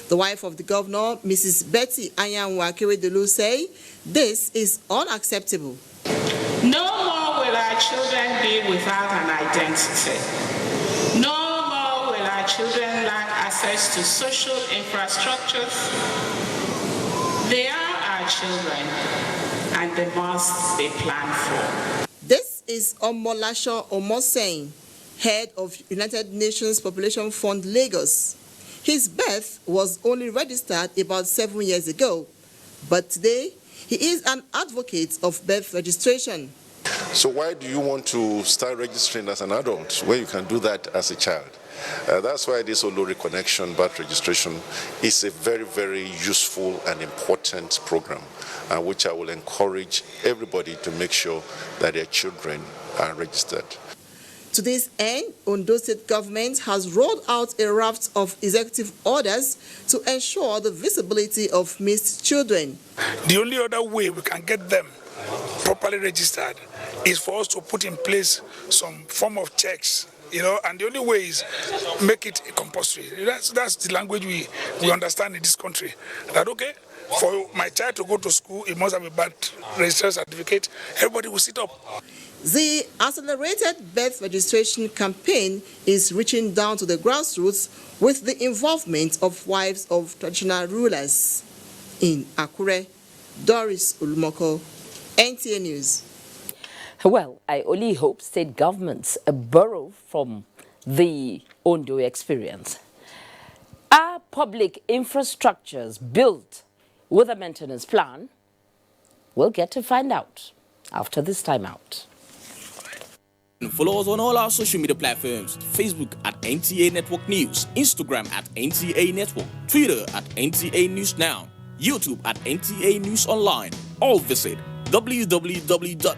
The wife of the governor, Mrs. Betty Anyanwu Akeredolu, say this is unacceptable. No more will our children be without an identity. No more will our children lack access to social infrastructures. They are our children, and they must be planned for. This is Omolasho Omosein, head of United Nations Population Fund Lagos. His birth was only registered about 7 years ago, but today he is an advocate of birth registration. So why do you want to start registering as an adult where you can do that as a child? That's why this Olori Connection birth registration is a very, very useful and important program, which I will encourage everybody to make sure that their children are registered. To this end, Ondo State government has rolled out a raft of executive orders to ensure the visibility of missed children. The only other way we can get them properly registered is for us to put in place some form of checks, and the only way is make it compulsory. That's the language we understand in this country. That, okay, for my child to go to school, he must have a birth registration certificate. Everybody will sit up. The accelerated birth registration campaign is reaching down to the grassroots with the involvement of wives of traditional rulers. In Akure, Doris Olumoko, NTA News. Well, I only hope state governments borrow from the Ondo experience. Are public infrastructures built with a maintenance plan? We'll get to find out after this time out. Follow us on all our social media platforms: Facebook at NTA Network News, Instagram at NTA Network, Twitter at NTA News Now, YouTube at NTA News Online. Or visit www.nta.ng.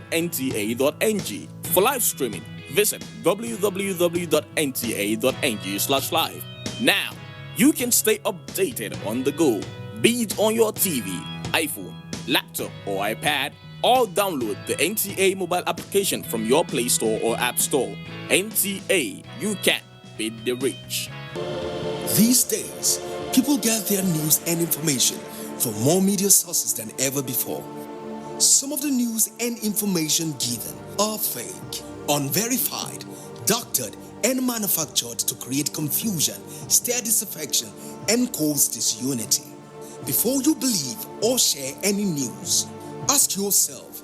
For live streaming, visit www.nta.ng/live. Now, you can stay updated on the go, be it on your TV, iPhone, laptop, or iPad, or download the NTA mobile application from your Play Store or App Store. NTA, you can beat the rich. These days, people get their news and information from more media sources than ever before. Some of the news and information given are fake, unverified, doctored, and manufactured to create confusion, stir disaffection, and cause disunity. Before you believe or share any news, ask yourself,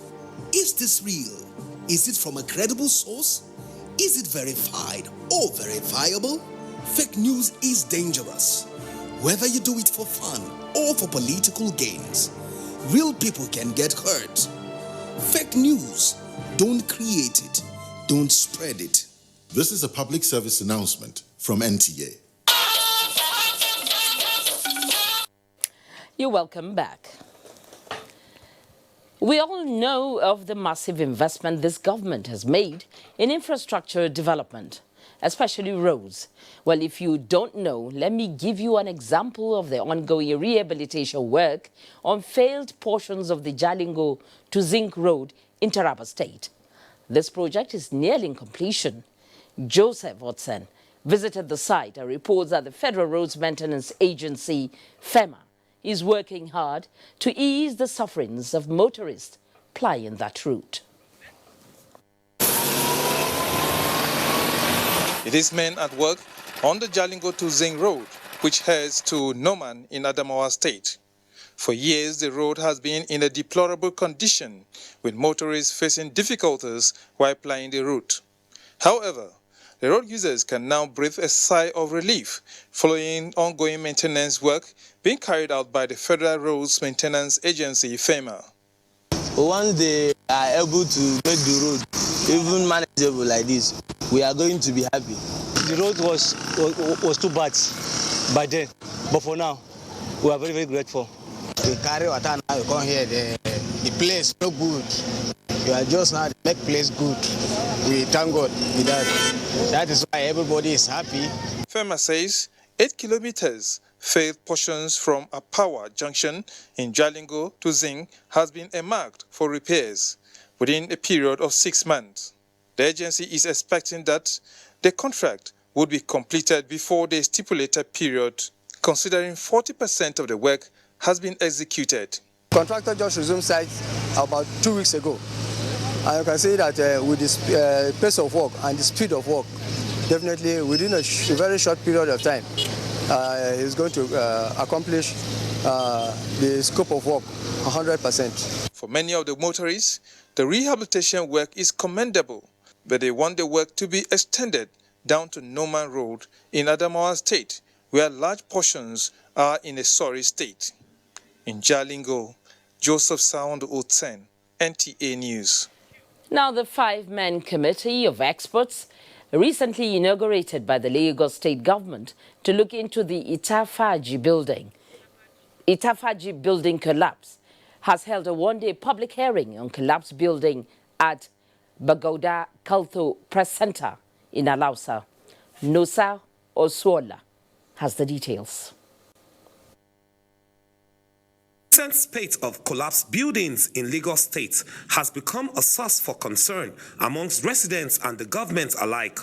is this real? Is it from a credible source? Is it verified or verifiable? Fake news is dangerous. Whether you do it for fun or for political gains, real people can get hurt. Fake news, don't create it, don't spread it. This is a public service announcement from NTA. You're welcome back. We all know of the massive investment this government has made in infrastructure development, especially roads. Well, if you don't know, let me give you an example of the ongoing rehabilitation work on failed portions of the Jalingo to Zinc Road in Taraba State. This project is nearing completion. Joseph Watson visited the site and reports that the Federal Roads Maintenance Agency, FEMA, is working hard to ease the sufferings of motorists plying that route. It is men at work on the Jalingo to Zing Road, which heads to Noman in Adamawa State. For years, the road has been in a deplorable condition, with motorists facing difficulties while plying the route. However, the road users can now breathe a sigh of relief following ongoing maintenance work being carried out by the Federal Roads Maintenance Agency, FEMA. Once they are able to make the road even manageable like this, we are going to be happy. The road was too bad by then, but for now, we are very, very grateful. We carry water now, we come here, the place no good. You are just now to make place good. We thank God with that. That is why everybody is happy. FEMA says 8 kilometers failed portions from Apawa Junction in Jalingo to Zing has been earmarked for repairs within a period of 6 months. The agency is expecting that the contract would be completed before the stipulated period, considering 40% of the work has been executed. Contractor just resumed site about 2 weeks ago. And you can see that with the pace of work and the speed of work, definitely within a very short period of time, he's going to accomplish the scope of work 100%. For many of the motorists, the rehabilitation work is commendable, but they want the work to be extended down to Noman Road in Adamawa State, where large portions are in a sorry state. In Jalingo, Joseph Sound Otsen, NTA News. Now, the 5-man committee of experts recently inaugurated by the Lagos State government to look into the Itafaji building collapse has held a one-day public hearing on collapsed building at Bagauda Kaltho Press Center in Alausa. Nosa Oswola has the details. The recent spate of collapsed buildings in Lagos State has become a source for concern amongst residents and the government alike.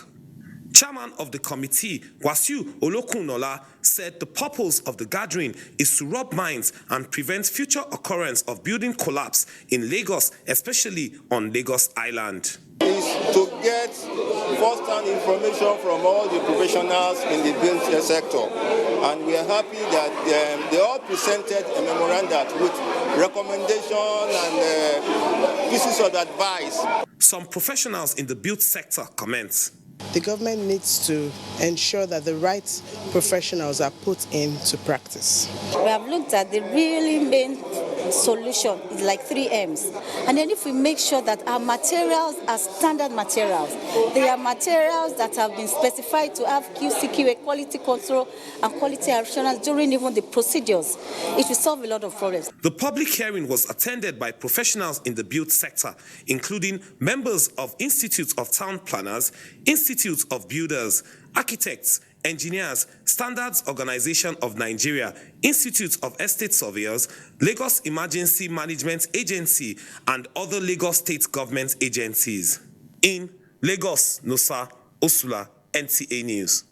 Chairman of the committee, Wasiu Olokunola, said the purpose of the gathering is to rub minds and prevent future occurrence of building collapse in Lagos, especially on Lagos Island. Is to get first-hand information from all the professionals in the building sector. And we are happy that they all presented a memorandum with recommendation and pieces of advice. Some professionals in the build sector comment. The government needs to ensure that the right professionals are put into practice. We have looked at the really main solution is like 3 M's. And then if we make sure that our materials are standard materials, they are materials that have been specified to have QCQA, quality control and quality assurance during even the procedures, it will solve a lot of problems. The public hearing was attended by professionals in the build sector, including members of Institutes of Town Planners, Institutes of Builders, Architects, Engineers, Standards Organization of Nigeria, Institute of Estate Surveyors, Lagos Emergency Management Agency, and other Lagos State government agencies. In Lagos, Nosa Osula, NTA News.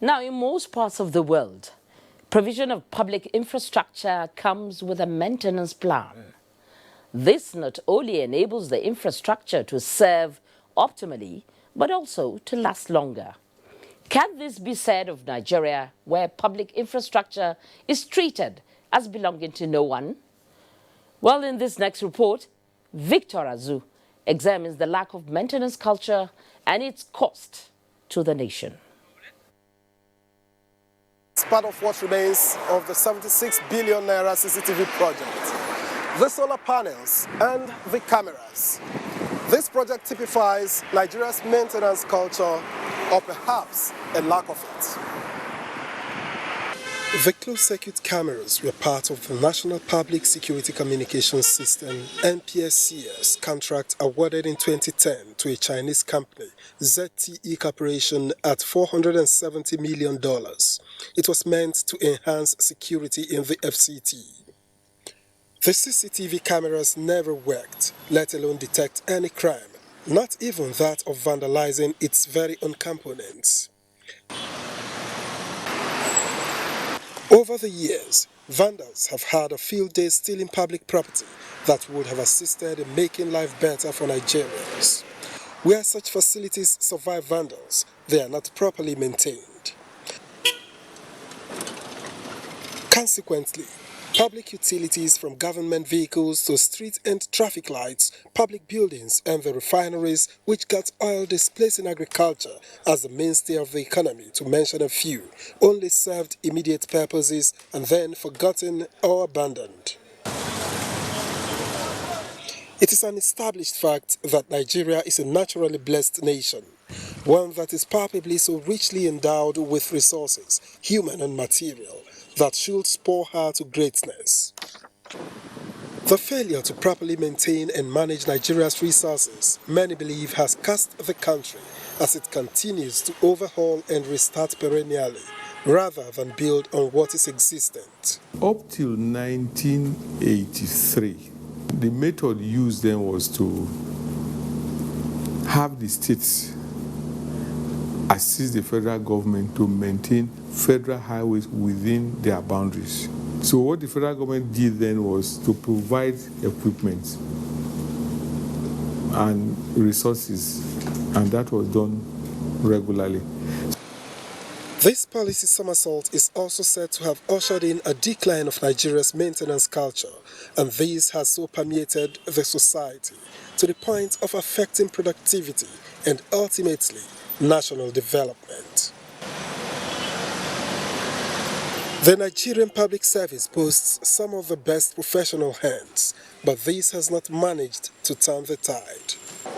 Now, in most parts of the world, provision of public infrastructure comes with a maintenance plan. This not only enables the infrastructure to serve optimally, but also to last longer. Can this be said of Nigeria, where public infrastructure is treated as belonging to no one? Well, in this next report, Victor Azu examines the lack of maintenance culture and its cost to the nation. It's part of what remains of the 76 billion naira CCTV project. The solar panels and the cameras. This project typifies Nigeria's maintenance culture, or perhaps a lack of it. The closed-circuit cameras were part of the National Public Security Communications System (NPSCS) contract awarded in 2010 to a Chinese company, ZTE Corporation, at $470 million. It was meant to enhance security in the FCT. The CCTV cameras never worked, let alone detect any crime. not even that of vandalizing its very own components. Over the years, vandals have had a field day stealing public property that would have assisted in making life better for Nigerians. Where such facilities survive vandals, they are not properly maintained. Consequently, public utilities from government vehicles to street and traffic lights, public buildings and the refineries which got oil displacing agriculture as the mainstay of the economy, to mention a few, only served immediate purposes and then forgotten or abandoned. It is an established fact that Nigeria is a naturally blessed nation, one that is palpably so richly endowed with resources, human and material, that should spur her to greatness. The failure to properly maintain and manage Nigeria's resources, many believe, has cost the country as it continues to overhaul and restart perennially, rather than build on what is existent. Up till 1983, the method used then was to have the states assist the federal government to maintain federal highways within their boundaries. So what the federal government did then was to provide equipment and resources, and that was done regularly. This policy somersault is also said to have ushered in a decline of Nigeria's maintenance culture, and this has so permeated the society to the point of affecting productivity and ultimately national development. The Nigerian public service boasts some of the best professional hands, but this has not managed to turn the tide.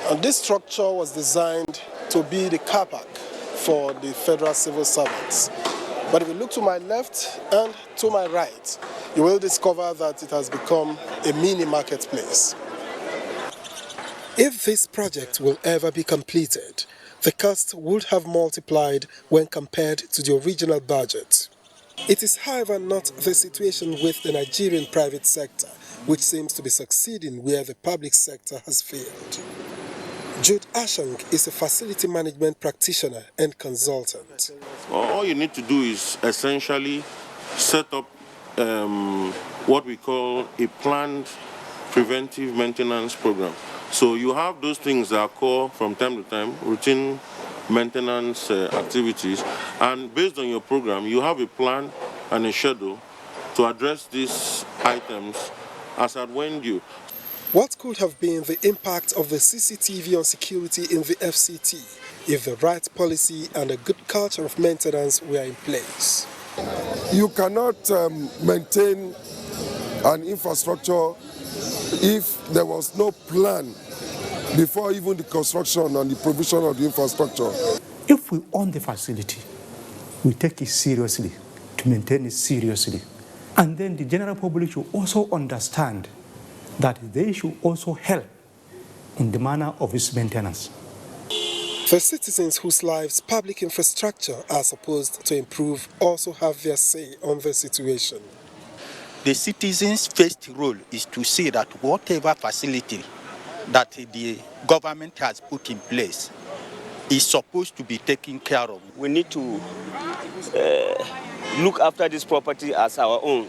And this structure was designed to be the car park for the federal civil servants. But if you look to my left and to my right, you will discover that it has become a mini marketplace. If this project will ever be completed, the cost would have multiplied when compared to the original budget. It is, however, not the situation with the Nigerian private sector, which seems to be succeeding where the public sector has failed. Jude Ashang is a facility management practitioner and consultant. All you need to do is essentially set up what we call a planned preventive maintenance program. So you have those things that occur from time to time, routine maintenance activities, and based on your program, you have a plan and a schedule to address these items as at when due. What could have been the impact of the CCTV on security in the FCT if the right policy and a good culture of maintenance were in place? You cannot maintain an infrastructure if there was no plan before even the construction and the provision of the infrastructure. If we own the facility, we take it seriously, to maintain it seriously. And then the general public should also understand that they should also help in the manner of its maintenance. The citizens whose lives public infrastructure are supposed to improve also have their say on the situation. The citizens' first role is to see that whatever facility that the government has put in place is supposed to be taken care of. We need to look after this property as our own.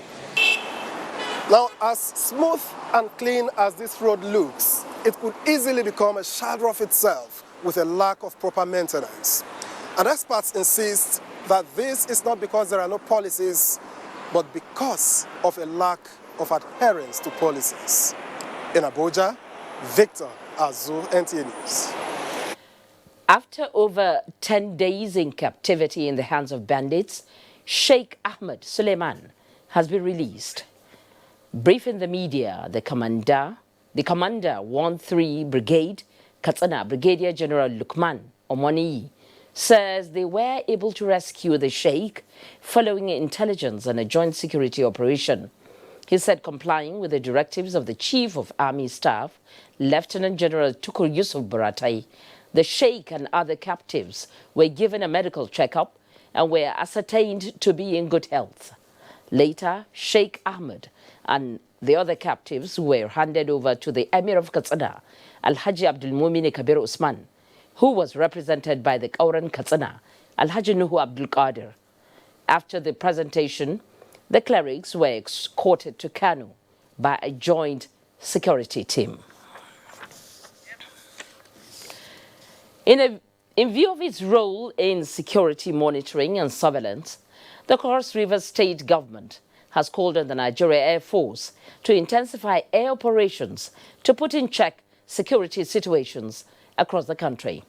Now, as smooth and clean as this road looks, it could easily become a shadow of itself with a lack of proper maintenance. And experts insist that this is not because there are no policies, but because of a lack of adherence to policies. In Abuja, Victor Azu, NTA News. After over 10 days in captivity in the hands of bandits, Sheikh Ahmed Suleiman has been released. Briefing the media, the commander 13 Brigade, Katsina Brigadier General Lukman Omoni, says they were able to rescue the Sheikh following intelligence and a joint security operation. He said complying with the directives of the Chief of Army Staff, Lieutenant General Tukur Yusuf Buratai, the Sheikh and other captives were given a medical checkup and were ascertained to be in good health. Later, Sheikh Ahmed and The other captives were handed over to the Emir of Katsina, Alhaji Abdul Mumin Kabir Usman, who was represented by the Kauran Katsina, Alhaji Nuhu Abdul Qadir. After the presentation, the clerics were escorted to Kano by a joint security team. In view of its role in security monitoring and surveillance, the Cross River State government has called on the Nigerian Air Force to intensify air operations to put in check security situations across the country.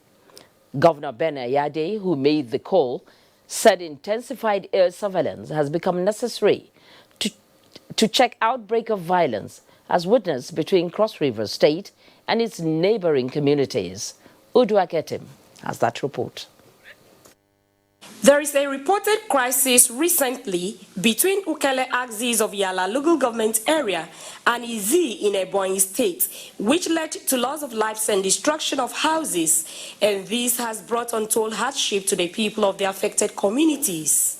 Governor Ben Ayade, who made the call, said intensified air surveillance has become necessary to check outbreak of violence as witnessed between Cross River State and its neighboring communities. Uduaketim has that report. There is a reported crisis recently between Ukele axis of Yala local government area and Izi in Ebonyi state, which led to loss of lives and destruction of houses, and this has brought untold hardship to the people of the affected communities.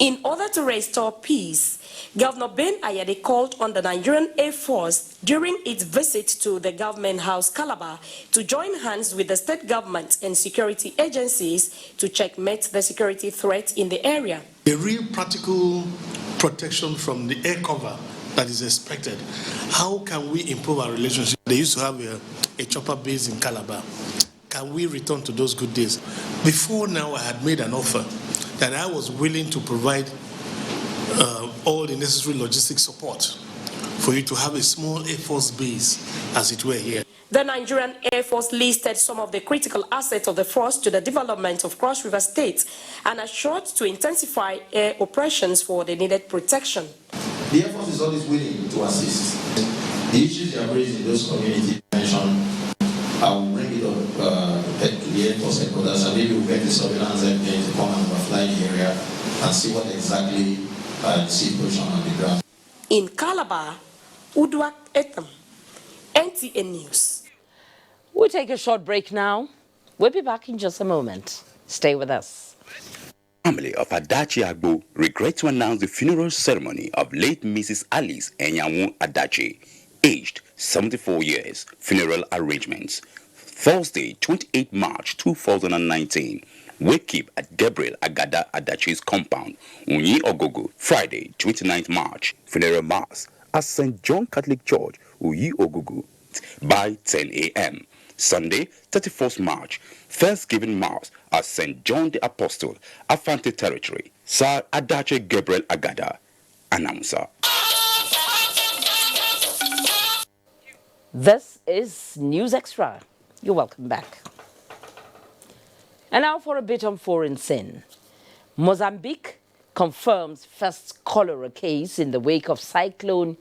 In order to restore peace, Governor Ben Ayade called on the Nigerian Air Force during its visit to the government house Calabar to join hands with the state government and security agencies to checkmate the security threat in the area. A real practical protection from the air cover that is expected. How can we improve our relationship? They used to have a chopper base in Calabar. Can we return to those good days? Before now, I had made an offer that I was willing to provide all the necessary logistic support for you to have a small Air Force base, as it were, here. The Nigerian Air Force listed some of the critical assets of the force to the development of Cross River State and assured to intensify air operations for the needed protection. The Air Force is always willing to assist. The issues you have raised in those communities mentioned, I will bring it up to the Air Force headquarters, and maybe we'll get the surveillance airplane to come and overfly the area and see what exactly the situation on the ground. In Calabar, Uduak Etam, NTA News. We'll take a short break now. We'll be back in just a moment. Stay with us. Family of Adachi Agbo regret to announce the funeral ceremony of late Mrs. Alice Enyamu Adachi, aged 74 years. Funeral arrangements. Thursday, 28 March 2019. Wake up at Gabriel Agada Adachi's compound, Unyi Ogogo. Friday, 29th March. Funeral Mass at St. John Catholic Church, Unyi Ogogo, by 10 a.m. Sunday, 31st March. Thanksgiving Mass at St. John the Apostle, Afante Territory. Sir Adachi Gabriel Agada, announcer. This is News Extra. You're welcome back. And now for a bit on foreign sin. Mozambique confirms first cholera case in the wake of cyclone